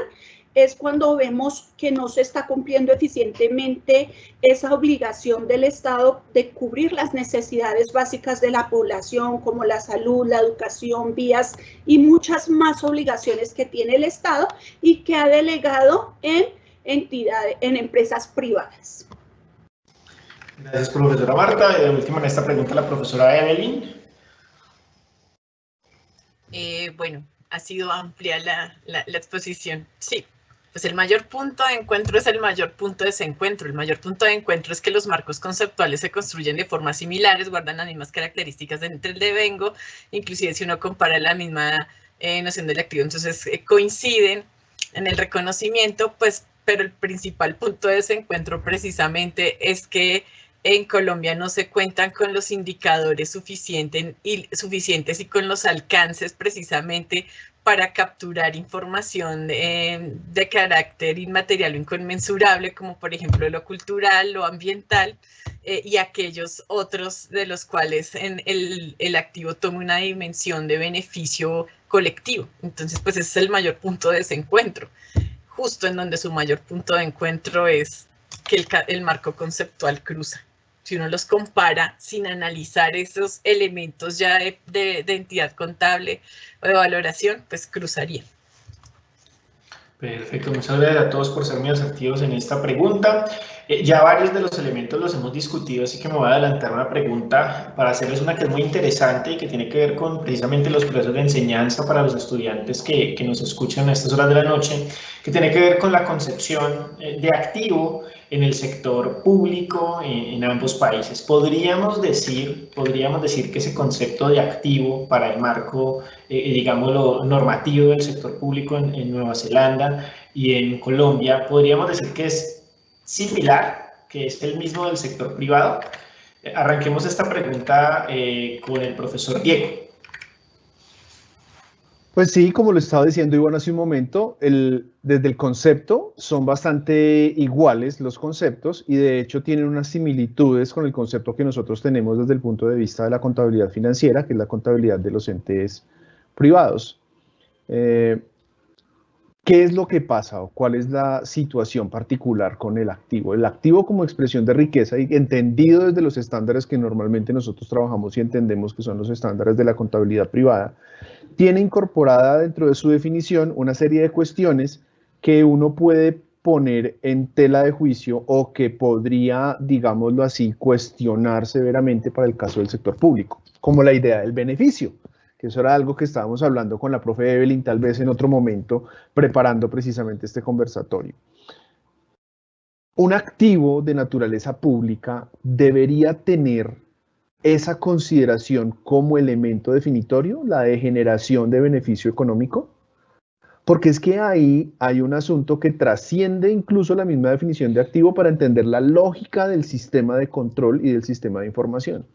es cuando vemos que no se está cumpliendo eficientemente esa obligación del Estado de cubrir las necesidades básicas de la población, como la salud, la educación, vías y muchas más obligaciones que tiene el Estado y que ha delegado en entidades, en empresas privadas. Gracias, profesora Marta. De última en esta pregunta la profesora Evelyn. Bueno, ha sido amplia la exposición. Sí, pues el mayor punto de encuentro es el mayor punto de desencuentro. El mayor punto de encuentro es que los marcos conceptuales se construyen de formas similares, guardan las mismas características entre el devengo, inclusive si uno compara la misma noción del activo, entonces coinciden en el reconocimiento, pues, pero el principal punto de desencuentro precisamente es que en Colombia no se cuentan con los indicadores suficientes y con los alcances precisamente para capturar información de carácter inmaterial o inconmensurable, como por ejemplo lo cultural, lo ambiental, y aquellos otros de los cuales el activo toma una dimensión de beneficio colectivo. Entonces, pues ese es el mayor punto de desencuentro, justo en donde su mayor punto de encuentro es que el marco conceptual cruza. Si uno los compara sin analizar esos elementos ya de entidad contable o de valoración, pues cruzaría. Perfecto, muchas gracias a todos por ser muy asertivos en esta pregunta. Ya varios de los elementos los hemos discutido, así que me voy a adelantar una pregunta para hacerles una que es muy interesante y que tiene que ver con precisamente los procesos de enseñanza para los estudiantes que nos escuchan a estas horas de la noche, que tiene que ver con la concepción de activo en el sector público en ambos países. Podríamos decir que ese concepto de activo para el marco, digámoslo, normativo del sector público en Nueva Zelanda y en Colombia, podríamos decir que es similar, que es el mismo del sector privado. Arranquemos esta pregunta con el profesor Diego. Pues sí, como lo estaba diciendo Iván hace un momento, desde el concepto son bastante iguales los conceptos y de hecho tienen unas similitudes con el concepto que nosotros tenemos desde el punto de vista de la contabilidad financiera, que es la contabilidad de los entes privados. ¿Qué es lo que pasa o cuál es la situación particular con el activo? El activo como expresión de riqueza y entendido desde los estándares que normalmente nosotros trabajamos y entendemos que son los estándares de la contabilidad privada, tiene incorporada dentro de su definición una serie de cuestiones que uno puede poner en tela de juicio o que podría, digámoslo así, cuestionar severamente para el caso del sector público, como la idea del beneficio, que eso era algo que estábamos hablando con la profe Evelyn tal vez en otro momento, preparando precisamente este conversatorio. Un activo de naturaleza pública debería tener esa consideración como elemento definitorio, la de generación de beneficio económico, porque es que ahí hay un asunto que trasciende incluso la misma definición de activo para entender la lógica del sistema de control y del sistema de información.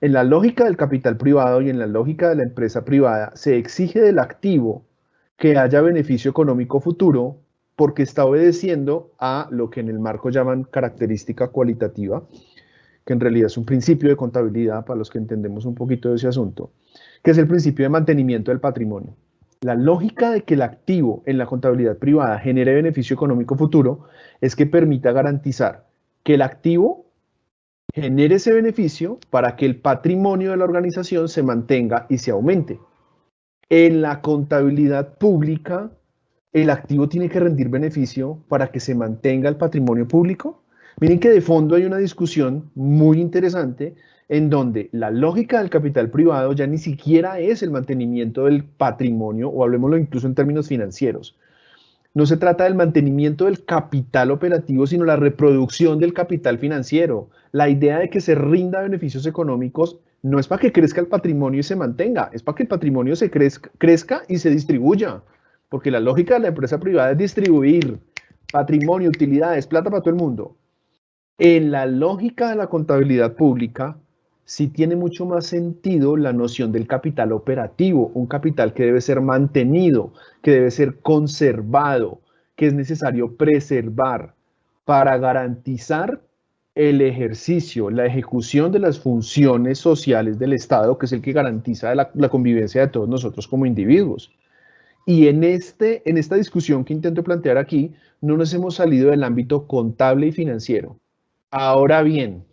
En la lógica del capital privado y en la lógica de la empresa privada se exige del activo que haya beneficio económico futuro porque está obedeciendo a lo que en el marco llaman característica cualitativa, que en realidad es un principio de contabilidad para los que entendemos un poquito de ese asunto, que es el principio de mantenimiento del patrimonio. La lógica de que el activo en la contabilidad privada genere beneficio económico futuro es que permita garantizar que el activo genere ese beneficio para que el patrimonio de la organización se mantenga y se aumente. En la contabilidad pública, el activo tiene que rendir beneficio para que se mantenga el patrimonio público. Miren que de fondo hay una discusión muy interesante en donde la lógica del capital privado ya ni siquiera es el mantenimiento del patrimonio, o hablemoslo incluso en términos financieros. No se trata del mantenimiento del capital operativo, sino la reproducción del capital financiero. La idea de que se rinda beneficios económicos no es para que crezca el patrimonio y se mantenga, es para que el patrimonio se crezca y se distribuya. Porque la lógica de la empresa privada es distribuir patrimonio, utilidades, plata para todo el mundo. En la lógica de la contabilidad pública, sí tiene mucho más sentido la noción del capital operativo, un capital que debe ser mantenido, que debe ser conservado, que es necesario preservar para garantizar el ejercicio, la ejecución de las funciones sociales del Estado, que es el que garantiza la convivencia de todos nosotros como individuos. Y en esta discusión que intento plantear aquí, no nos hemos salido del ámbito contable y financiero. Ahora bien,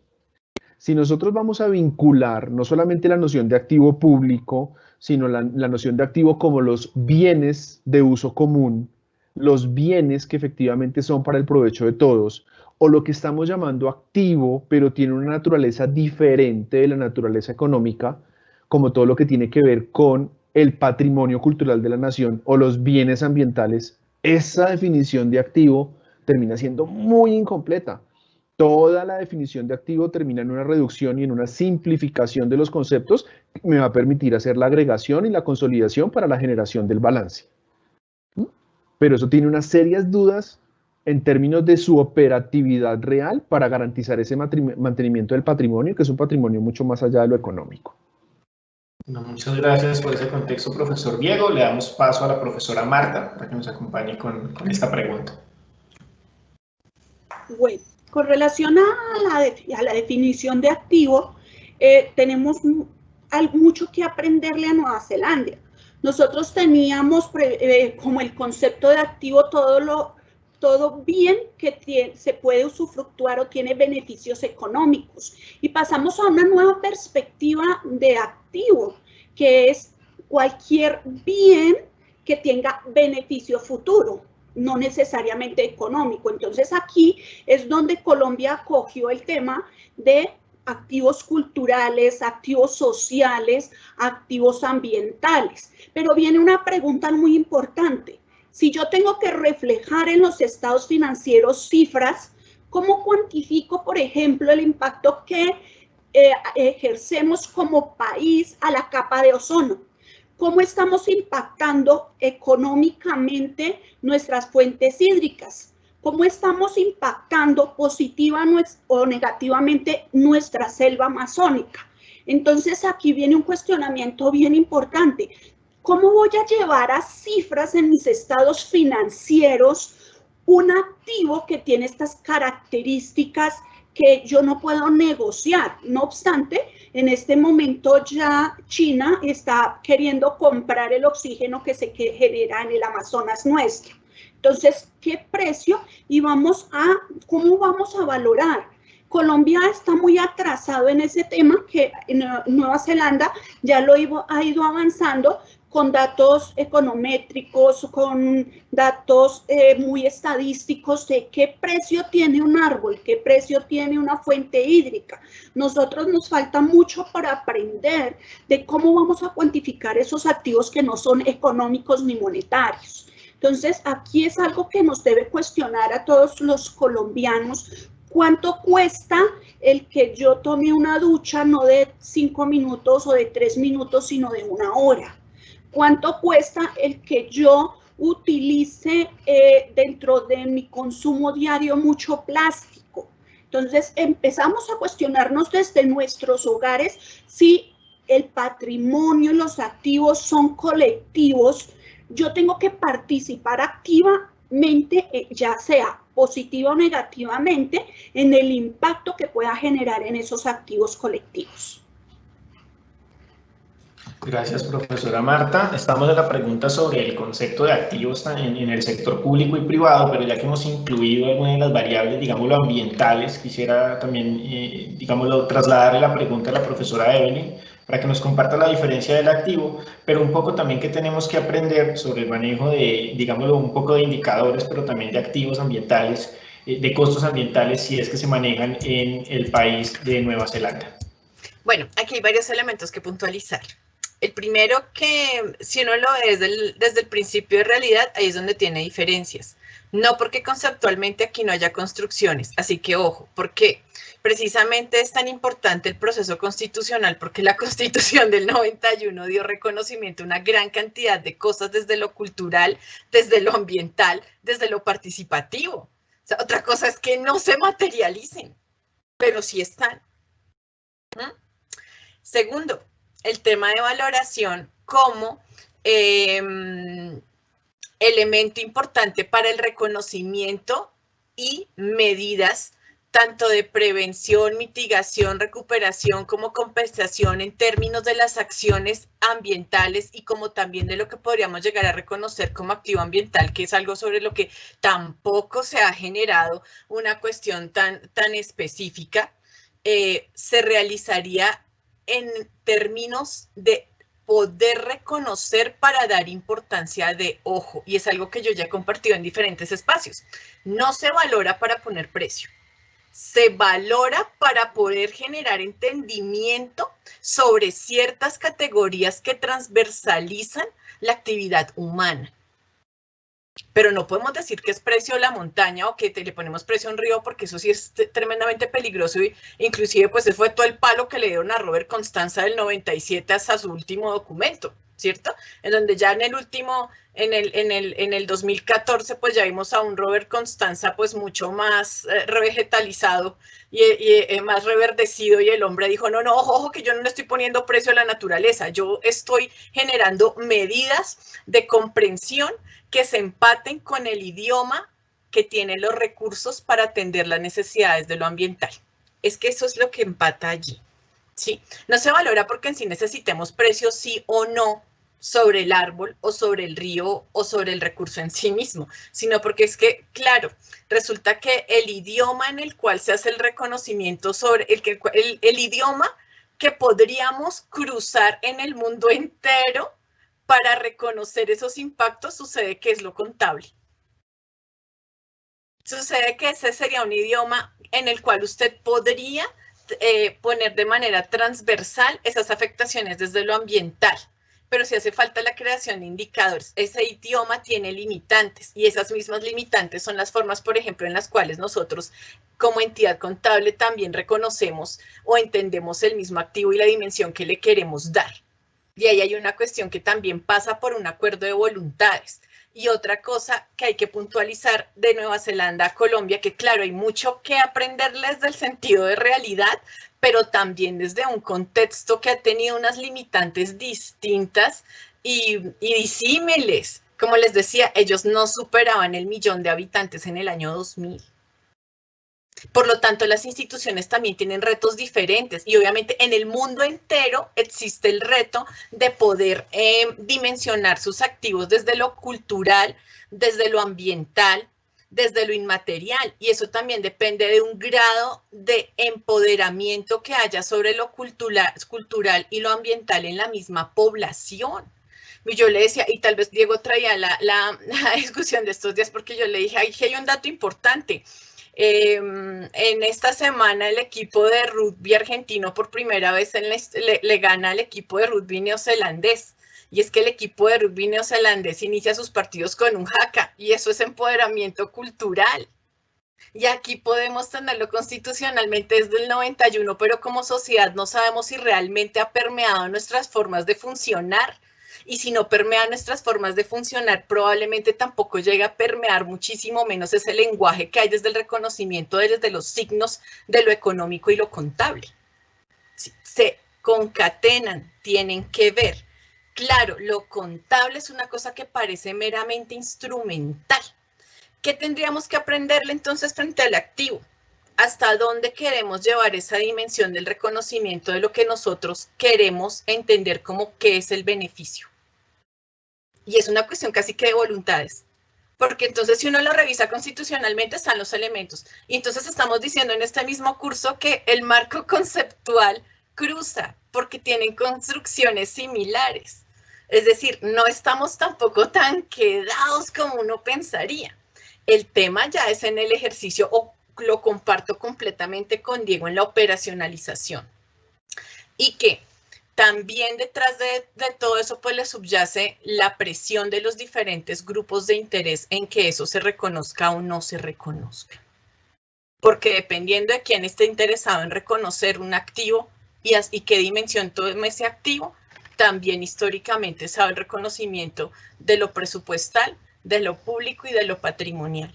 si nosotros vamos a vincular no solamente la noción de activo público, sino la noción de activo como los bienes de uso común, los bienes que efectivamente son para el provecho de todos, o lo que estamos llamando activo, pero tiene una naturaleza diferente de la naturaleza económica, como todo lo que tiene que ver con el patrimonio cultural de la nación o los bienes ambientales, esa definición de activo termina siendo muy incompleta. Toda la definición de activo termina en una reducción y en una simplificación de los conceptos que me va a permitir hacer la agregación y la consolidación para la generación del balance. Pero eso tiene unas serias dudas en términos de su operatividad real para garantizar ese mantenimiento del patrimonio, que es un patrimonio mucho más allá de lo económico. Bueno, muchas gracias por ese contexto, profesor Diego. Le damos paso a la profesora Marta para que nos acompañe con esta pregunta. Bueno, con relación a la definición de activo, tenemos mucho que aprenderle a Nueva Zelanda. Nosotros teníamos como el concepto de activo todo bien que se puede usufructuar o tiene beneficios económicos. Y pasamos a una nueva perspectiva de activo, que es cualquier bien que tenga beneficio futuro, no necesariamente económico. Entonces aquí es donde Colombia acogió el tema de activos culturales, activos sociales, activos ambientales. Pero viene una pregunta muy importante. Si yo tengo que reflejar en los estados financieros cifras, ¿cómo cuantifico, por ejemplo, el impacto que ejercemos como país a la capa de ozono? ¿Cómo estamos impactando económicamente nuestras fuentes hídricas? ¿Cómo estamos impactando positiva o negativamente nuestra selva amazónica? Entonces aquí viene un cuestionamiento bien importante. ¿Cómo voy a llevar a cifras en mis estados financieros un activo que tiene estas características que yo no puedo negociar? No obstante, en este momento ya China está queriendo comprar el oxígeno que se genera en el Amazonas nuestro. Entonces, ¿qué precio? Y ¿cómo vamos a valorar? Colombia está muy atrasado en ese tema, que en Nueva Zelanda ya ha ido avanzando con datos econométricos, con datos muy estadísticos de qué precio tiene un árbol, qué precio tiene una fuente hídrica. Nosotros nos falta mucho para aprender de cómo vamos a cuantificar esos activos que no son económicos ni monetarios. Entonces, aquí es algo que nos debe cuestionar a todos los colombianos. ¿Cuánto cuesta el que yo tome una ducha no de 5 minutos o de 3 minutos, sino de 1 hora? ¿Cuánto cuesta el que yo utilice dentro de mi consumo diario mucho plástico? Entonces, empezamos a cuestionarnos desde nuestros hogares si el patrimonio y los activos son colectivos. Yo tengo que participar activamente, ya sea positiva o negativamente, en el impacto que pueda generar en esos activos colectivos. Gracias, profesora Marta. Estamos en la pregunta sobre el concepto de activos en el sector público y privado, pero ya que hemos incluido algunas de las variables, digámoslo, ambientales, quisiera también, digámoslo, trasladarle la pregunta a la profesora Evelyn para que nos comparta la diferencia del activo, pero un poco también que tenemos que aprender sobre el manejo de, digámoslo, un poco de indicadores, pero también de activos ambientales, de costos ambientales, si es que se manejan en el país de Nueva Zelanda. Bueno, aquí hay varios elementos que puntualizar. El primero, que si uno lo ve desde el principio de realidad, ahí es donde tiene diferencias. No porque conceptualmente aquí no haya construcciones, así que ojo, porque precisamente es tan importante el proceso constitucional, porque la Constitución del 91 dio reconocimiento a una gran cantidad de cosas desde lo cultural, desde lo ambiental, desde lo participativo. O sea, otra cosa es que no se materialicen, pero sí están. Segundo, el tema de valoración como elemento importante para el reconocimiento y medidas tanto de prevención, mitigación, recuperación como compensación en términos de las acciones ambientales y como también de lo que podríamos llegar a reconocer como activo ambiental, que es algo sobre lo que tampoco se ha generado una cuestión tan específica, se realizaría en términos de poder reconocer para dar importancia de ojo, y es algo que yo ya he compartido en diferentes espacios. No se valora para poner precio, se valora para poder generar entendimiento sobre ciertas categorías que transversalizan la actividad humana. Pero no podemos decir que es precio a la montaña o que le ponemos precio a un río, porque eso sí es tremendamente peligroso, y inclusive pues ese fue todo el palo que le dieron a Robert Constanza del 97 hasta su último documento, ¿cierto? En donde ya en el último, en el 2014, pues ya vimos a un Robert Constanza pues mucho más revegetalizado y más reverdecido, y el hombre dijo, no, ojo, que yo no le estoy poniendo precio a la naturaleza, yo estoy generando medidas de comprensión que se empaten con el idioma que tiene los recursos para atender las necesidades de lo ambiental. Es que eso es lo que empata allí, ¿sí? No se valora porque en sí necesitemos precios sí o no sobre el árbol o sobre el río o sobre el recurso en sí mismo, sino porque es que, claro, resulta que el idioma en el cual se hace el reconocimiento sobre el idioma que podríamos cruzar en el mundo entero para reconocer esos impactos, sucede que es lo contable. Sucede que ese sería un idioma en el cual usted podría poner de manera transversal esas afectaciones desde lo ambiental, pero si hace falta la creación de indicadores. Ese idioma tiene limitantes, y esas mismas limitantes son las formas, por ejemplo, en las cuales nosotros como entidad contable también reconocemos o entendemos el mismo activo y la dimensión que le queremos dar. Y ahí hay una cuestión que también pasa por un acuerdo de voluntades. Y otra cosa que hay que puntualizar de Nueva Zelanda a Colombia, que claro, hay mucho que aprenderles del sentido de realidad, pero también desde un contexto que ha tenido unas limitantes distintas y disímiles. Como les decía, ellos no superaban el 1.000.000 de habitantes en el año 2000. Por lo tanto, las instituciones también tienen retos diferentes, y obviamente en el mundo entero existe el reto de poder dimensionar sus activos desde lo cultural, desde lo ambiental, desde lo inmaterial, y eso también depende de un grado de empoderamiento que haya sobre lo cultural y lo ambiental en la misma población. Y yo le decía, y tal vez Diego traía la discusión de estos días, porque yo le dije, aquí hay un dato importante. En esta semana el equipo de rugby argentino por primera vez le gana al equipo de rugby neozelandés, y es que el equipo de rugby neozelandés inicia sus partidos con un haka, y eso es empoderamiento cultural. Y aquí podemos tenerlo constitucionalmente desde el 91, pero como sociedad no sabemos si realmente ha permeado nuestras formas de funcionar. Y si no permea nuestras formas de funcionar, probablemente tampoco llega a permear muchísimo menos ese lenguaje que hay desde el reconocimiento, desde los signos de lo económico y lo contable. Sí, se concatenan, tienen que ver. Claro, lo contable es una cosa que parece meramente instrumental. ¿Qué tendríamos que aprenderle entonces frente al activo? ¿Hasta dónde queremos llevar esa dimensión del reconocimiento de lo que nosotros queremos entender como qué es el beneficio? Y es una cuestión casi que de voluntades, porque entonces si uno lo revisa constitucionalmente están los elementos, y entonces estamos diciendo en este mismo curso que el marco conceptual cruza, porque tienen construcciones similares. Es decir, no estamos tampoco tan quedados como uno pensaría. El tema ya es en el ejercicio, o lo comparto completamente con Diego, en la operacionalización. Y que también detrás de todo eso pues le subyace la presión de los diferentes grupos de interés en que eso se reconozca o no se reconozca. Porque dependiendo de quién esté interesado en reconocer un activo y qué dimensión tome ese activo, también históricamente sabe el reconocimiento de lo presupuestal, de lo público y de lo patrimonial.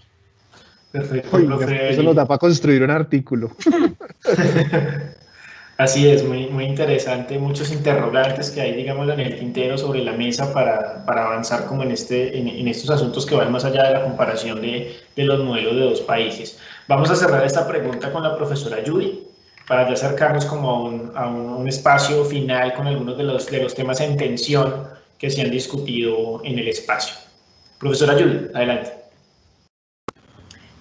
Perfecto, Oiga, profe. eso nos da para construir un artículo. Así es, muy interesante, muchos interrogantes que hay, digámoslo, en el tintero sobre la mesa para avanzar como en estos asuntos que van más allá de la comparación de los modelos de dos países. Vamos a cerrar esta pregunta con la profesora Judy, para ya acercarnos como a un espacio final con algunos de los temas en tensión que se han discutido en el espacio. Profesora Judy, adelante.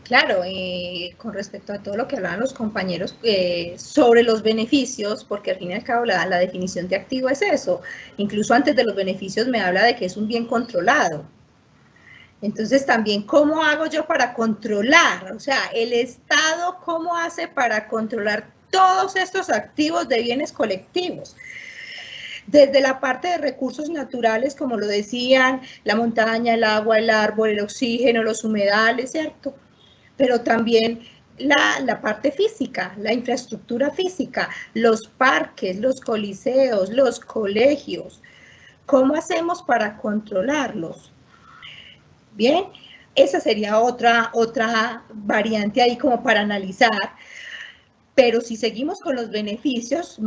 Claro, con respecto a todo lo que hablaban los compañeros sobre los beneficios, porque al fin y al cabo la definición de activo es eso. Incluso antes de los beneficios me habla de que es un bien controlado. Entonces también, ¿cómo hago yo para controlar? O sea, el Estado, ¿cómo hace para controlar todos estos activos de bienes colectivos? Desde la parte de recursos naturales, como lo decían, la montaña, el agua, el árbol, el oxígeno, los humedales, ¿cierto? Pero también la parte física, la infraestructura física, los parques, los coliseos, los colegios. ¿Cómo hacemos para controlarlos? Bien, esa sería otra variante ahí como para analizar. Pero si seguimos con los beneficios,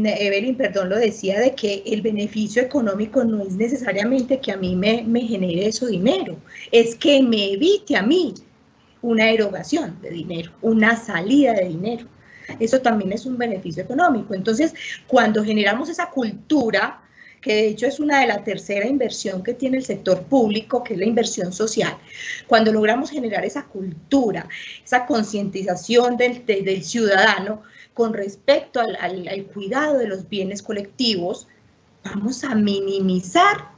Evelyn, perdón, lo decía, de que el beneficio económico no es necesariamente que a mí me genere eso dinero, es que me evite a mí una erogación de dinero, una salida de dinero. Eso también es un beneficio económico. Entonces, cuando generamos esa cultura, que de hecho es una de la tercera inversión que tiene el sector público, que es la inversión social, cuando logramos generar esa cultura, esa concientización del ciudadano con respecto al cuidado de los bienes colectivos, vamos a minimizar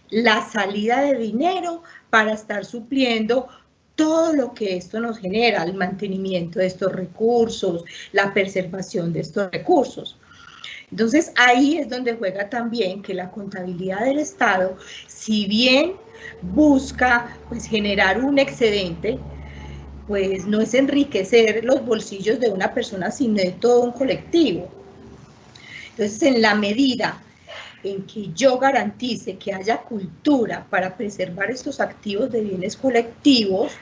la salida de dinero para estar supliendo todo lo que esto nos genera, el mantenimiento de estos recursos, la preservación de estos recursos. Entonces, ahí es donde juega también que la contabilidad del Estado, si bien busca pues, generar un excedente, pues no es enriquecer los bolsillos de una persona, sino de todo un colectivo. Entonces, en la medida en que yo garantice que haya cultura para preservar estos activos de bienes colectivos,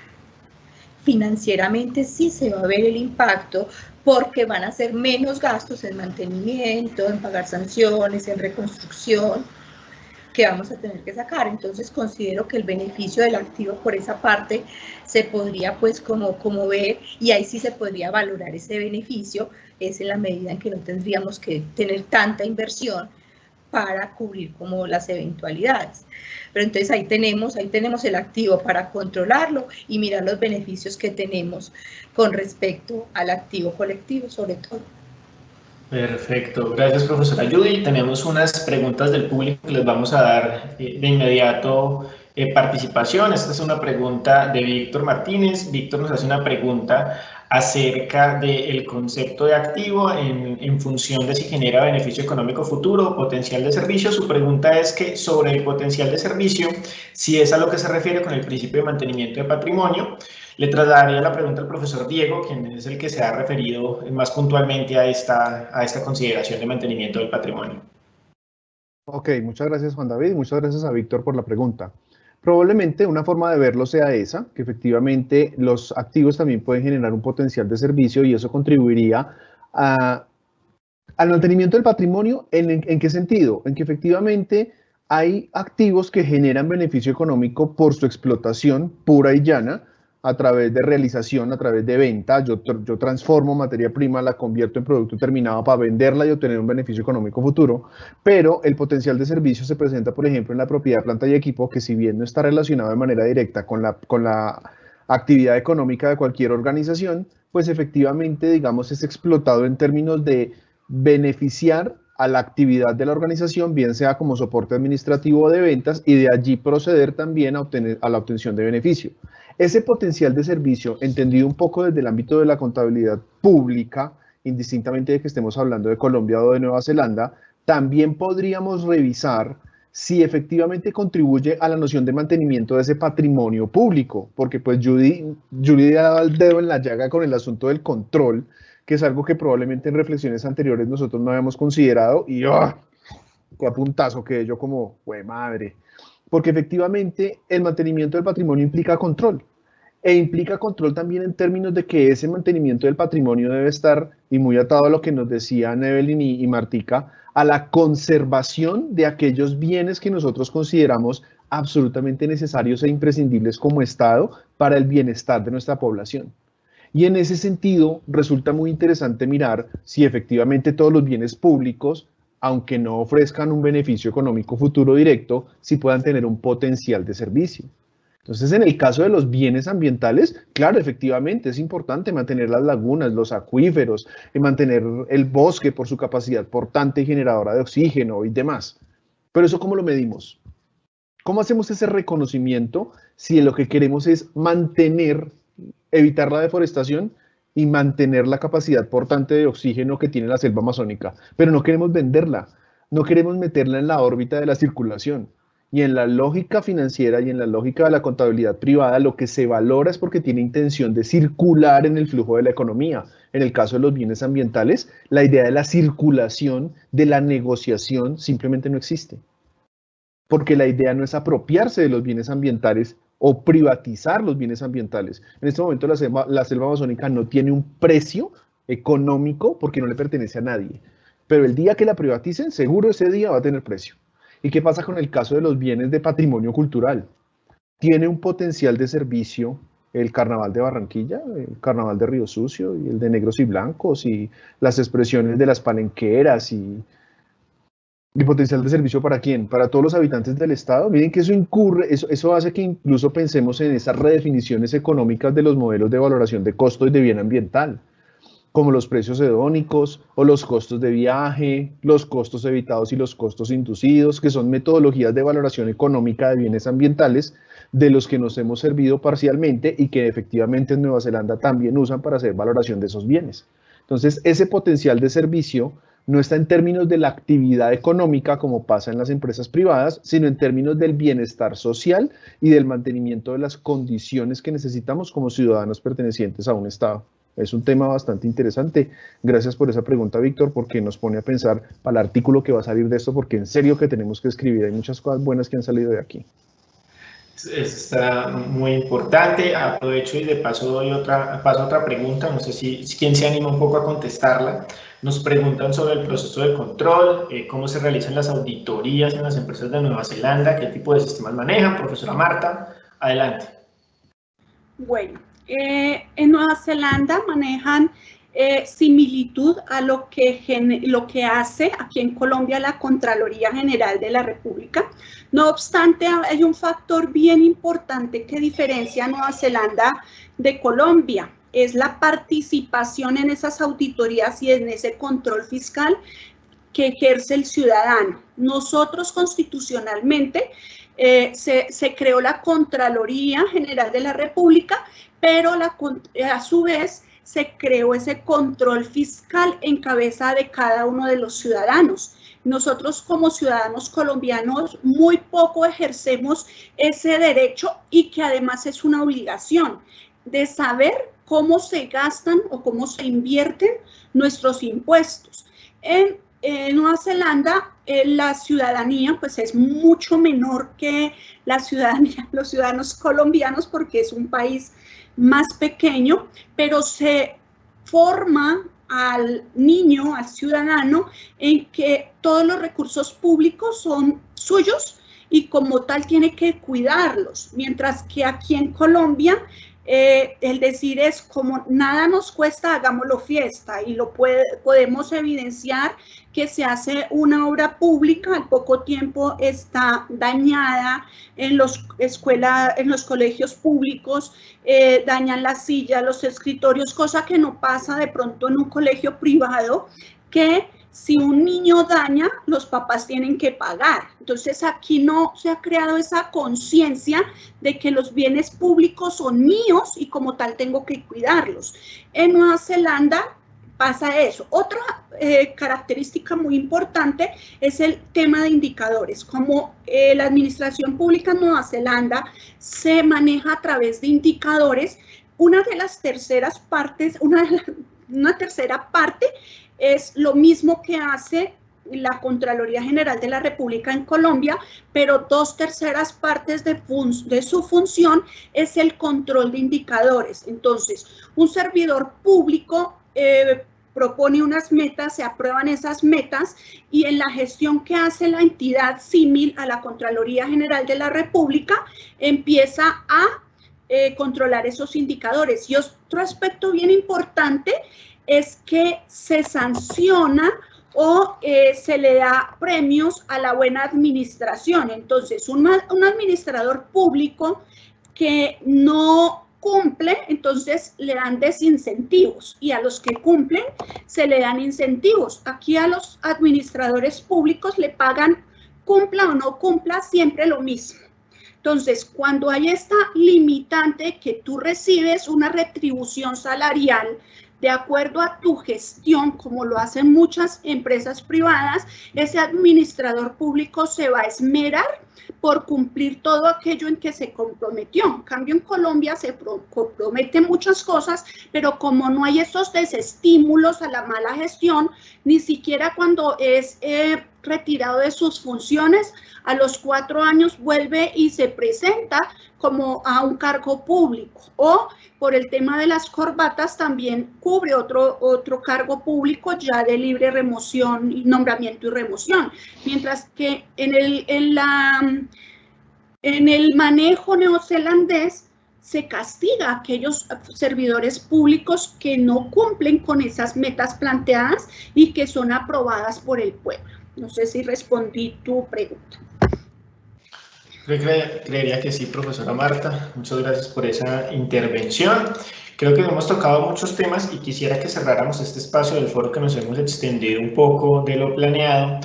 financieramente sí se va a ver el impacto porque van a ser menos gastos en mantenimiento, en pagar sanciones, en reconstrucción, que vamos a tener que sacar. Entonces considero que el beneficio del activo por esa parte se podría pues como ver, y ahí sí se podría valorar ese beneficio, es en la medida en que no tendríamos que tener tanta inversión para cubrir como las eventualidades. Pero entonces ahí tenemos el activo para controlarlo y mirar los beneficios que tenemos con respecto al activo colectivo, sobre todo. Perfecto, gracias profesora Judy. Tenemos unas preguntas del público que les vamos a dar de inmediato participación. Esta es una pregunta de Víctor Martínez. Víctor nos hace una pregunta acerca del concepto de activo en función de si genera beneficio económico futuro o potencial de servicio. Su pregunta es que sobre el potencial de servicio, si es a lo que se refiere con el principio de mantenimiento de patrimonio. Le trasladaría la pregunta al profesor Diego, quien es el que se ha referido más puntualmente a esta consideración de mantenimiento del patrimonio. Ok, muchas gracias Juan David, muchas gracias a Víctor por la pregunta. Probablemente una forma de verlo sea esa, que efectivamente los activos también pueden generar un potencial de servicio y eso contribuiría al mantenimiento del patrimonio. ¿En qué sentido? En que efectivamente hay activos que generan beneficio económico por su explotación pura y llana, a través de realización, a través de venta. Yo transformo materia prima, la convierto en producto terminado para venderla y obtener un beneficio económico futuro, pero el potencial de servicio se presenta, por ejemplo, en la propiedad, planta y equipo, que si bien no está relacionado de manera directa con la actividad económica de cualquier organización, pues efectivamente, digamos, es explotado en términos de beneficiar a la actividad de la organización, bien sea como soporte administrativo de ventas, y de allí proceder también a la obtención de beneficio. Ese potencial de servicio, entendido un poco desde el ámbito de la contabilidad pública, indistintamente de que estemos hablando de Colombia o de Nueva Zelanda, también podríamos revisar si efectivamente contribuye a la noción de mantenimiento de ese patrimonio público, porque pues Judy daba el dedo en la llaga con el asunto del control, que es algo que probablemente en reflexiones anteriores nosotros no habíamos considerado, y qué apuntazo que yo como, güey madre, porque efectivamente el mantenimiento del patrimonio implica control. e implica control también en términos de que ese mantenimiento del patrimonio debe estar, y muy atado a lo que nos decían Evelyn y Martica, a la conservación de aquellos bienes que nosotros consideramos absolutamente necesarios e imprescindibles como Estado para el bienestar de nuestra población. Y en ese sentido resulta muy interesante mirar si efectivamente todos los bienes públicos, aunque no ofrezcan un beneficio económico futuro directo, sí puedan tener un potencial de servicio. Entonces, en el caso de los bienes ambientales, claro, efectivamente es importante mantener las lagunas, los acuíferos, y mantener el bosque por su capacidad portante y generadora de oxígeno y demás. Pero eso, ¿cómo lo medimos? ¿Cómo hacemos ese reconocimiento si lo que queremos es mantener, evitar la deforestación y mantener la capacidad portante de oxígeno que tiene la selva amazónica? Pero no queremos venderla, no queremos meterla en la órbita de la circulación. Y en la lógica financiera y en la lógica de la contabilidad privada, lo que se valora es porque tiene intención de circular en el flujo de la economía. En el caso de los bienes ambientales, la idea de la circulación, de la negociación, simplemente no existe. Porque la idea no es apropiarse de los bienes ambientales o privatizar los bienes ambientales. En este momento la selva amazónica no tiene un precio económico porque no le pertenece a nadie. Pero el día que la privaticen, seguro ese día va a tener precio. ¿Y qué pasa con el caso de los bienes de patrimonio cultural? Tiene un potencial de servicio el Carnaval de Barranquilla, el Carnaval de Río Sucio y el de Negros y Blancos y las expresiones de las palenqueras y potencial de servicio ¿para quién? Para todos los habitantes del estado. Miren que eso hace que incluso pensemos en esas redefiniciones económicas de los modelos de valoración de costo y de bien ambiental, como los precios hedónicos o los costos de viaje, los costos evitados y los costos inducidos, que son metodologías de valoración económica de bienes ambientales de los que nos hemos servido parcialmente y que efectivamente en Nueva Zelanda también usan para hacer valoración de esos bienes. Entonces, ese potencial de servicio no está en términos de la actividad económica como pasa en las empresas privadas, sino en términos del bienestar social y del mantenimiento de las condiciones que necesitamos como ciudadanos pertenecientes a un Estado. Es un tema bastante interesante. Gracias por esa pregunta, Víctor, porque nos pone a pensar para el artículo que va a salir de esto, porque en serio que tenemos que escribir. Hay muchas cosas buenas que han salido de aquí. Está muy importante. Aprovecho y de paso doy otra pregunta. No sé si quién se anima un poco a contestarla. Nos preguntan sobre el proceso de control, cómo se realizan las auditorías en las empresas de Nueva Zelanda, qué tipo de sistemas manejan. Profesora Marta, adelante. Bueno. En Nueva Zelanda manejan similitud a lo que hace aquí en Colombia la Contraloría General de la República. No obstante, hay un factor bien importante que diferencia a Nueva Zelanda de Colombia, es la participación en esas auditorías y en ese control fiscal que ejerce el ciudadano. Nosotros constitucionalmente se creó la Contraloría General de la República, pero a su vez se creó ese control fiscal en cabeza de cada uno de los ciudadanos. Nosotros como ciudadanos colombianos muy poco ejercemos ese derecho y que además es una obligación de saber cómo se gastan o cómo se invierten nuestros impuestos. En Nueva Zelanda la ciudadanía pues es mucho menor que la ciudadanía, los ciudadanos colombianos, porque es un país más pequeño, pero se forma al niño, al ciudadano, en que todos los recursos públicos son suyos y como tal tiene que cuidarlos, mientras que aquí en Colombia el decir es como nada nos cuesta, hagámoslo fiesta, y lo podemos evidenciar que se hace una obra pública, al poco tiempo está dañada en los colegios públicos, dañan las sillas, los escritorios, cosa que no pasa de pronto en un colegio privado, que si un niño daña, los papás tienen que pagar. Entonces aquí no se ha creado esa conciencia de que los bienes públicos son míos y como tal tengo que cuidarlos. En Nueva Zelanda pasa eso. Otra característica muy importante es el tema de indicadores. Como la administración pública en Nueva Zelanda se maneja a través de indicadores, una tercera parte es lo mismo que hace la Contraloría General de la República en Colombia, pero 2/3 partes de su función es el control de indicadores. Entonces, un servidor público propone unas metas, se aprueban esas metas y en la gestión que hace la entidad símil a la Contraloría General de la República empieza a controlar esos indicadores. Y otro aspecto bien importante es que se sanciona o se le da premios a la buena administración. Entonces, un administrador público que no cumple, entonces le dan desincentivos, y a los que cumplen se le dan incentivos. Aquí a los administradores públicos le pagan, cumpla o no cumpla, siempre lo mismo. Entonces, cuando hay esta limitante que tú recibes una retribución salarial de acuerdo a tu gestión, como lo hacen muchas empresas privadas, ese administrador público se va a esmerar por cumplir todo aquello en que se comprometió. En cambio, en Colombia se comprometen muchas cosas, pero como no hay esos desestímulos a la mala gestión, ni siquiera cuando es retirado de sus funciones, a los 4 años vuelve y se presenta como a un cargo público, o por el tema de las corbatas también cubre otro cargo público ya de libre remoción, nombramiento y remoción, mientras que en el manejo neozelandés se castiga a aquellos servidores públicos que no cumplen con esas metas planteadas y que son aprobadas por el pueblo. No sé si respondí tu pregunta. Creería que sí, profesora Marta. Muchas gracias por esa intervención. Creo que hemos tocado muchos temas y quisiera que cerráramos este espacio del foro, que nos hemos extendido un poco de lo planeado,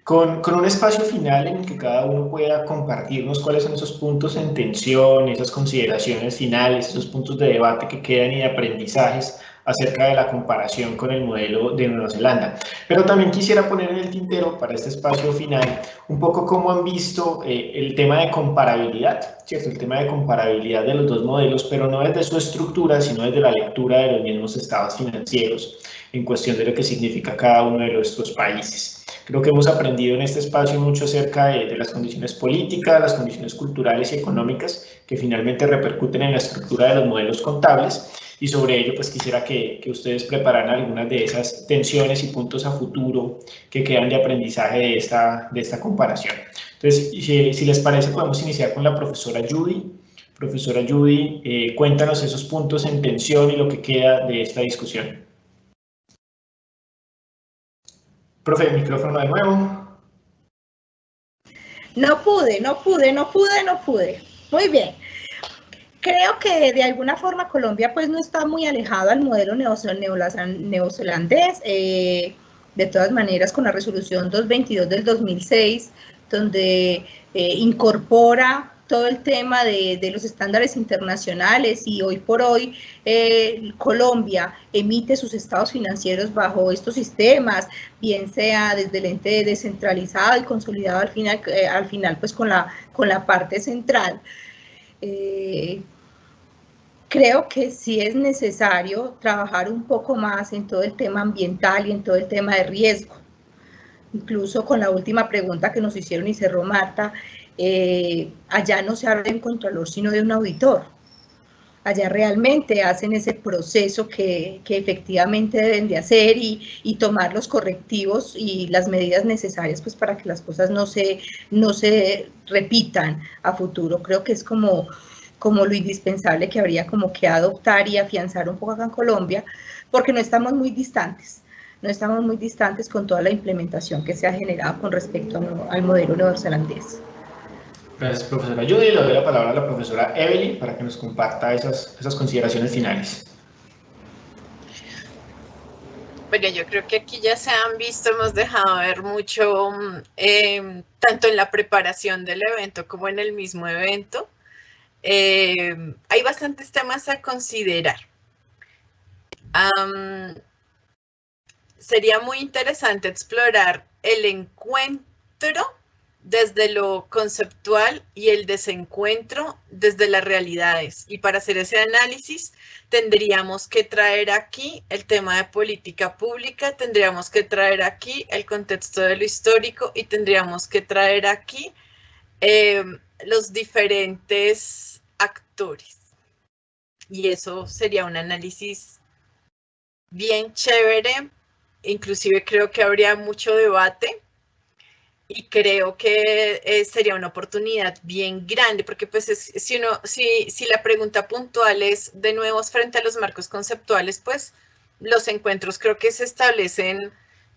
con un espacio final en el que cada uno pueda compartirnos cuáles son esos puntos en tensión, esas consideraciones finales, esos puntos de debate que quedan y de aprendizajes acerca de la comparación con el modelo de Nueva Zelanda. Pero también quisiera poner en el tintero para este espacio final un poco cómo han visto el tema de comparabilidad, ¿cierto? El tema de comparabilidad de los dos modelos, pero no desde su estructura, sino desde la lectura de los mismos estados financieros en cuestión de lo que significa cada uno de estos países. Creo que hemos aprendido en este espacio mucho acerca de las condiciones políticas, las condiciones culturales y económicas que finalmente repercuten en la estructura de los modelos contables, y sobre ello pues quisiera que ustedes prepararan algunas de esas tensiones y puntos a futuro que quedan de aprendizaje de esta comparación. Entonces, si les parece, podemos iniciar con la profesora Judy. Profesora Judy, cuéntanos esos puntos en tensión y lo que queda de esta discusión. Profe, el micrófono de nuevo. No pude. Muy bien. Creo que de alguna forma Colombia pues no está muy alejado al modelo neozelandés. De todas maneras, con la resolución 222 del 2006, donde incorpora todo el tema de los estándares internacionales, y hoy por hoy Colombia emite sus estados financieros bajo estos sistemas, bien sea desde el ente descentralizado y consolidado al final pues con la parte central. Creo que sí es necesario trabajar un poco más en todo el tema ambiental y en todo el tema de riesgo. Incluso con la última pregunta que nos hicieron y cerró Marta, allá no se habla de un contralor, sino de un auditor. Allá realmente hacen ese proceso que efectivamente deben de hacer y tomar los correctivos y las medidas necesarias pues para que las cosas no se repitan a futuro. Creo que es como lo indispensable que habría como que adoptar y afianzar un poco acá en Colombia, porque no estamos muy distantes con toda la implementación que se ha generado con respecto al modelo neozelandés. Gracias, profesora Judy. Le doy la palabra a la profesora Evelyn para que nos comparta esas consideraciones finales. Bueno, yo creo que aquí ya se han visto, hemos dejado ver mucho, tanto en la preparación del evento como en el mismo evento. Hay bastantes temas a considerar. Sería muy interesante explorar el encuentro desde lo conceptual y el desencuentro desde las realidades. Y para hacer ese análisis tendríamos que traer aquí el tema de política pública, tendríamos que traer aquí el contexto de lo histórico y tendríamos que traer aquí los diferentes actores. Y eso sería un análisis bien chévere, inclusive creo que habría mucho debate. Y creo que sería una oportunidad bien grande, porque pues si la pregunta puntual es de nuevo frente a los marcos conceptuales, pues los encuentros creo que se establecen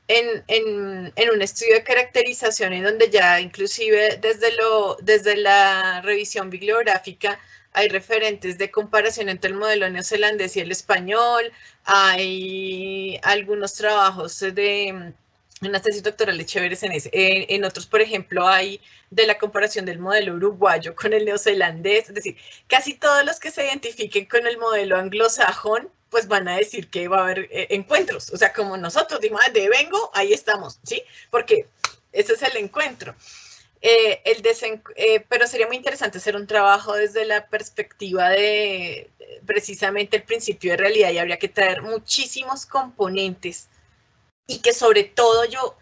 en un estudio de caracterización en donde ya inclusive desde la revisión bibliográfica hay referentes de comparación entre el modelo neozelandés y el español, hay algunos trabajos de unas tesis doctorales chéveres en ese. En otros, por ejemplo, hay de la comparación del modelo uruguayo con el neozelandés, es decir, casi todos los que se identifiquen con el modelo anglosajón, pues van a decir que va a haber encuentros, o sea, como nosotros, digo, de vengo, ahí estamos, ¿sí? Porque ese es el encuentro. Pero sería muy interesante hacer un trabajo desde la perspectiva de precisamente el principio de realidad y habría que traer muchísimos componentes y que sobre todo yo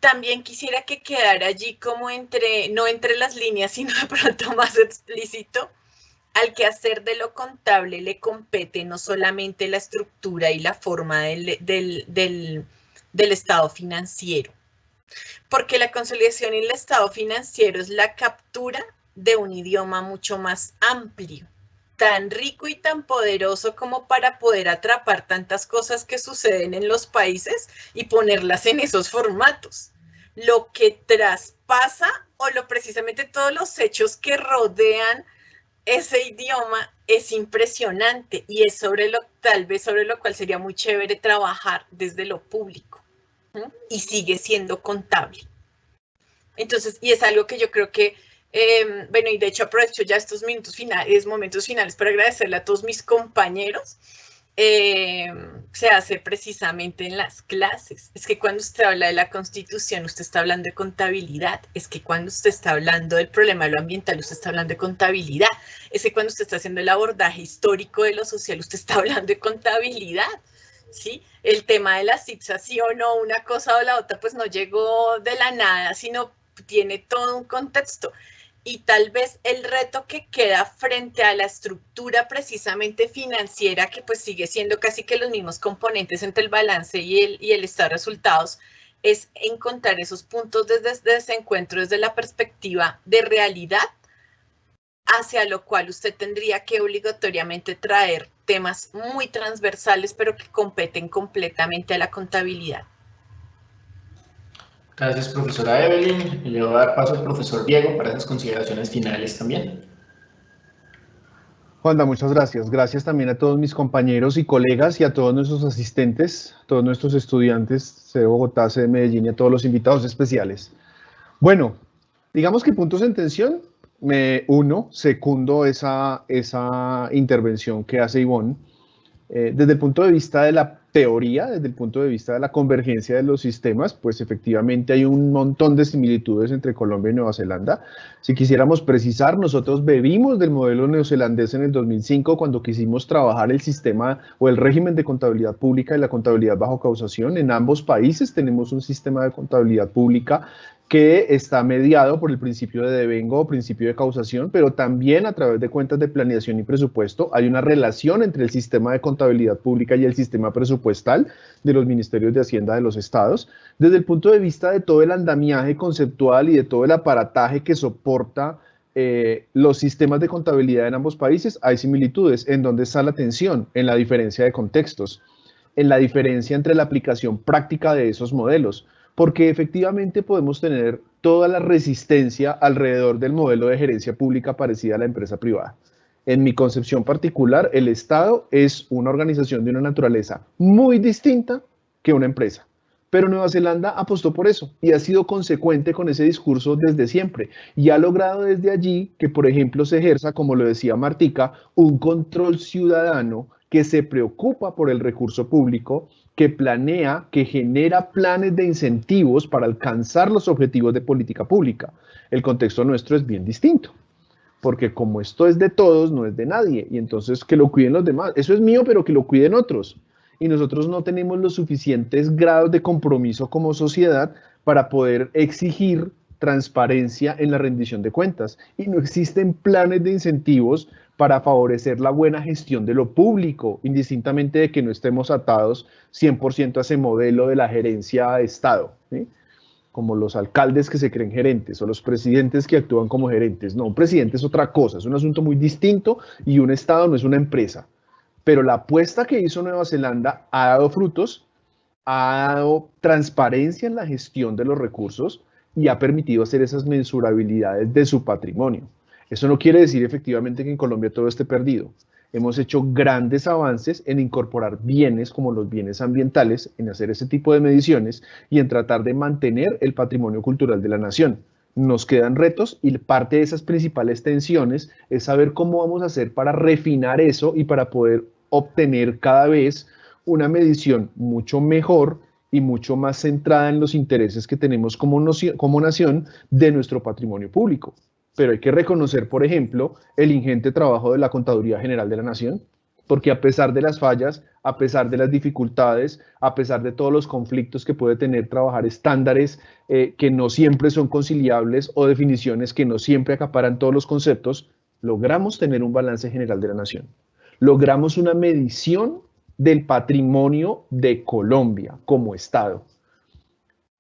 también quisiera que quedara allí como no entre las líneas, sino de pronto más explícito, al quehacer de lo contable le compete no solamente la estructura y la forma del estado financiero, porque la consolidación y el estado financiero es la captura de un idioma mucho más amplio, tan rico y tan poderoso como para poder atrapar tantas cosas que suceden en los países y ponerlas en esos formatos. Lo que traspasa o precisamente todos los hechos que rodean ese idioma es impresionante y es tal vez sobre lo cual sería muy chévere trabajar desde lo público, ¿no? Y sigue siendo contable. Entonces, y es algo que yo creo que bueno, y de hecho aprovecho ya estos momentos finales para agradecerle a todos mis compañeros. Se hace precisamente en las clases. Es que cuando usted habla de la Constitución, usted está hablando de contabilidad. Es que cuando usted está hablando del problema de lo ambiental, usted está hablando de contabilidad. Es que cuando usted está haciendo el abordaje histórico de lo social, usted está hablando de contabilidad. ¿Sí? El tema de la CIPSA, sí o no, una cosa o la otra, pues no llegó de la nada, sino tiene todo un contexto. Y tal vez el reto que queda frente a la estructura precisamente financiera, que pues sigue siendo casi que los mismos componentes entre el balance y el estado de resultados, es encontrar esos puntos desde ese encuentro, desde la perspectiva de realidad, hacia lo cual usted tendría que obligatoriamente traer temas muy transversales, pero que competen completamente a la contabilidad. Gracias, profesora Evelyn. Le voy a dar paso al profesor Diego para esas consideraciones finales también. Juanda, muchas gracias. Gracias también a todos mis compañeros y colegas y a todos nuestros asistentes, todos nuestros estudiantes, C de Bogotá, C de Medellín y a todos los invitados especiales. Bueno, digamos que puntos en tensión, secundo esa intervención que hace Ivonne. Desde el punto de vista de la teoría, desde el punto de vista de la convergencia de los sistemas, pues efectivamente hay un montón de similitudes entre Colombia y Nueva Zelanda. Si quisiéramos precisar, nosotros bebimos del modelo neozelandés en el 2005 cuando quisimos trabajar el sistema o el régimen de contabilidad pública y la contabilidad bajo causación. En ambos países tenemos un sistema de contabilidad pública que está mediado por el principio de devengo o principio de causación, pero también a través de cuentas de planeación y presupuesto hay una relación entre el sistema de contabilidad pública y el sistema presupuestal de los ministerios de Hacienda de los estados. Desde el punto de vista de todo el andamiaje conceptual y de todo el aparataje que soporta los sistemas de contabilidad en ambos países, hay similitudes. ¿En dónde está la tensión? En la diferencia de contextos, en la diferencia entre la aplicación práctica de esos modelos. Porque efectivamente podemos tener toda la resistencia alrededor del modelo de gerencia pública parecida a la empresa privada. En mi concepción particular, el Estado es una organización de una naturaleza muy distinta que una empresa. Pero Nueva Zelanda apostó por eso y ha sido consecuente con ese discurso desde siempre y ha logrado desde allí que, por ejemplo, se ejerza, como lo decía Martica, un control ciudadano que se preocupa por el recurso público, que planea, que genera planes de incentivos para alcanzar los objetivos de política pública. El contexto nuestro es bien distinto, porque como esto es de todos, no es de nadie, y entonces que lo cuiden los demás. Eso es mío, pero que lo cuiden otros. Y nosotros no tenemos los suficientes grados de compromiso como sociedad para poder exigir transparencia en la rendición de cuentas. Y no existen planes de incentivos para favorecer la buena gestión de lo público, indistintamente de que no estemos atados 100% a ese modelo de la gerencia de Estado, ¿sí? Como los alcaldes que se creen gerentes o los presidentes que actúan como gerentes. No, un presidente es otra cosa, es un asunto muy distinto y un Estado no es una empresa. Pero la apuesta que hizo Nueva Zelanda ha dado frutos, ha dado transparencia en la gestión de los recursos y ha permitido hacer esas mensurabilidades de su patrimonio. Eso no quiere decir efectivamente que en Colombia todo esté perdido. Hemos hecho grandes avances en incorporar bienes como los bienes ambientales, en hacer ese tipo de mediciones y en tratar de mantener el patrimonio cultural de la nación. Nos quedan retos y parte de esas principales tensiones es saber cómo vamos a hacer para refinar eso y para poder obtener cada vez una medición mucho mejor y mucho más centrada en los intereses que tenemos como nación de nuestro patrimonio público. Pero hay que reconocer, por ejemplo, el ingente trabajo de la Contaduría General de la Nación, porque a pesar de las fallas, a pesar de las dificultades, a pesar de todos los conflictos que puede tener trabajar estándares que no siempre son conciliables o definiciones que no siempre acaparan todos los conceptos, logramos tener un balance general de la nación. Logramos una medición del patrimonio de Colombia como Estado.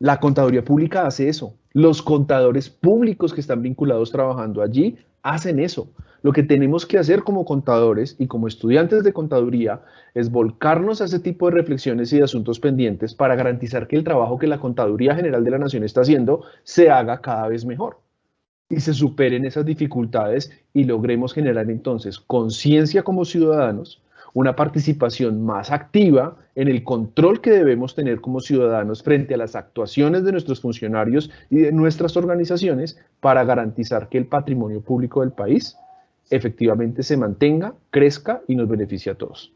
La Contaduría Pública hace eso. Los contadores públicos que están vinculados trabajando allí hacen eso. Lo que tenemos que hacer como contadores y como estudiantes de contaduría es volcarnos a ese tipo de reflexiones y de asuntos pendientes para garantizar que el trabajo que la Contaduría General de la Nación está haciendo se haga cada vez mejor y se superen esas dificultades y logremos generar entonces conciencia como ciudadanos, una participación más activa en el control que debemos tener como ciudadanos frente a las actuaciones de nuestros funcionarios y de nuestras organizaciones para garantizar que el patrimonio público del país efectivamente se mantenga, crezca y nos beneficie a todos.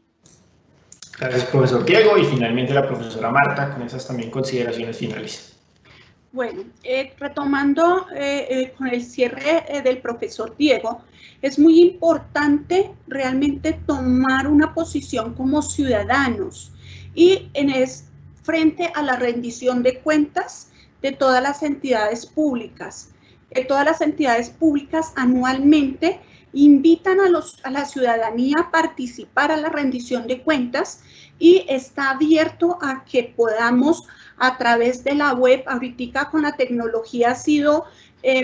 Gracias, profesor Diego. Y finalmente la profesora Marta, con esas también consideraciones finales. Bueno, retomando con el cierre del profesor Diego, es muy importante realmente tomar una posición como ciudadanos y frente a la rendición de cuentas de todas las entidades públicas. Todas las entidades públicas anualmente invitan a la ciudadanía a participar a la rendición de cuentas y está abierto a que podamos a través de la web. Ahorita con la tecnología ha sido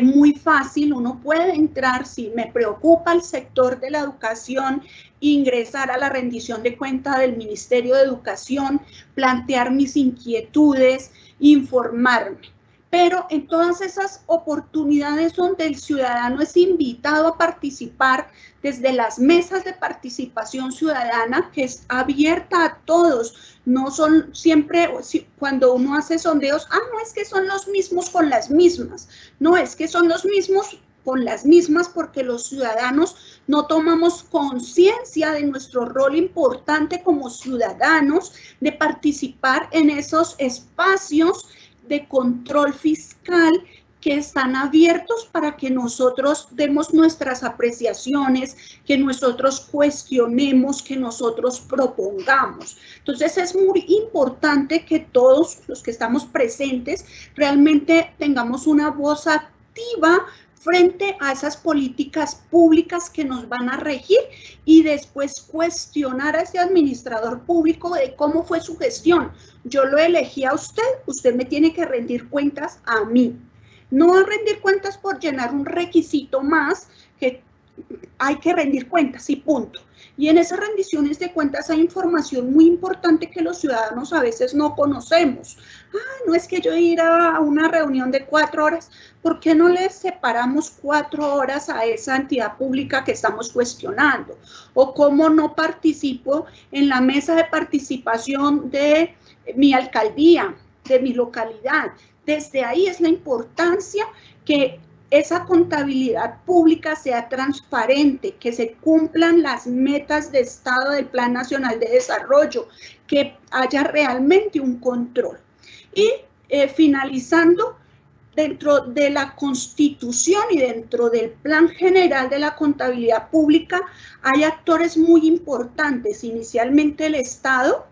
muy fácil, uno puede entrar, si me preocupa el sector de la educación, ingresar a la rendición de cuenta del Ministerio de Educación, plantear mis inquietudes, informarme. Pero en todas esas oportunidades donde el ciudadano es invitado a participar desde las mesas de participación ciudadana, que es abierta a todos, no son siempre, cuando uno hace sondeos, no es que son los mismos con las mismas, no es que son los mismos con las mismas porque los ciudadanos no tomamos conciencia de nuestro rol importante como ciudadanos de participar en esos espacios de control fiscal que están abiertos para que nosotros demos nuestras apreciaciones, que nosotros cuestionemos, que nosotros propongamos. Entonces es muy importante que todos los que estamos presentes realmente tengamos una voz activa frente a esas políticas públicas que nos van a regir y después cuestionar a ese administrador público de cómo fue su gestión. Yo lo elegí a usted, usted me tiene que rendir cuentas a mí. No a rendir cuentas por llenar un requisito más, que hay que rendir cuentas y punto. Y en esas rendiciones de cuentas hay información muy importante que los ciudadanos a veces no conocemos. No es que yo ir a una reunión de 4 horas, ¿por qué no le separamos 4 horas a esa entidad pública que estamos cuestionando? O cómo no participo en la mesa de participación de mi alcaldía, de mi localidad. Desde ahí es la importancia que esa contabilidad pública sea transparente, que se cumplan las metas de Estado del Plan Nacional de Desarrollo, que haya realmente un control. Y finalizando, dentro de la Constitución y dentro del Plan General de la Contabilidad Pública hay actores muy importantes, inicialmente el Estado,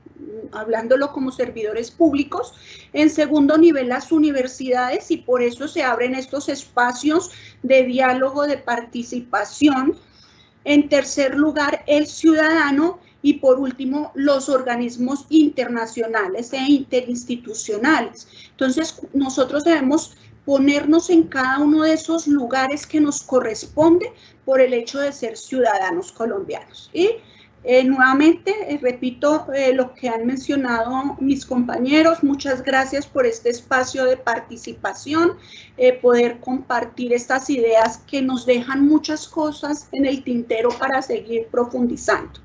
hablándolo como servidores públicos, en segundo nivel las universidades, y por eso se abren estos espacios de diálogo, de participación. En tercer lugar, el ciudadano, y por último, los organismos internacionales e interinstitucionales. Entonces, nosotros debemos ponernos en cada uno de esos lugares que nos corresponde por el hecho de ser ciudadanos colombianos. Y nuevamente, repito lo que han mencionado mis compañeros, muchas gracias por este espacio de participación, poder compartir estas ideas que nos dejan muchas cosas en el tintero para seguir profundizando.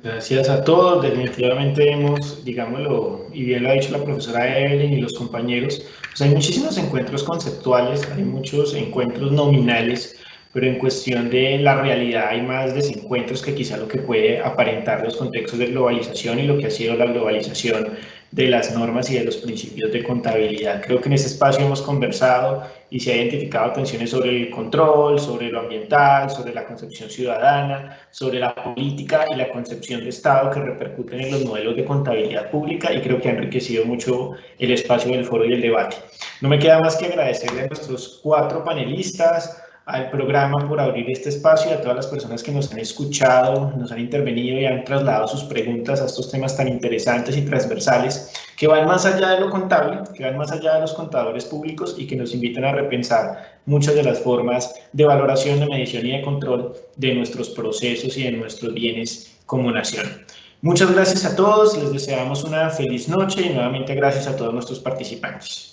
Gracias a todos, definitivamente hemos, digámoslo, y bien lo ha dicho la profesora Evelyn y los compañeros, pues hay muchísimos encuentros conceptuales, hay muchos encuentros nominales, pero en cuestión de la realidad hay más desencuentros que quizá lo que puede aparentar los contextos de globalización y lo que ha sido la globalización de las normas y de los principios de contabilidad. Creo que en este espacio hemos conversado y se han identificado tensiones sobre el control, sobre lo ambiental, sobre la concepción ciudadana, sobre la política y la concepción de Estado que repercuten en los modelos de contabilidad pública, y creo que ha enriquecido mucho el espacio del foro y el debate. No me queda más que agradecerle a nuestros 4 panelistas, al programa por abrir este espacio y a todas las personas que nos han escuchado, nos han intervenido y han trasladado sus preguntas a estos temas tan interesantes y transversales que van más allá de lo contable, que van más allá de los contadores públicos y que nos invitan a repensar muchas de las formas de valoración, de medición y de control de nuestros procesos y de nuestros bienes como nación. Muchas gracias a todos, les deseamos una feliz noche y nuevamente gracias a todos nuestros participantes.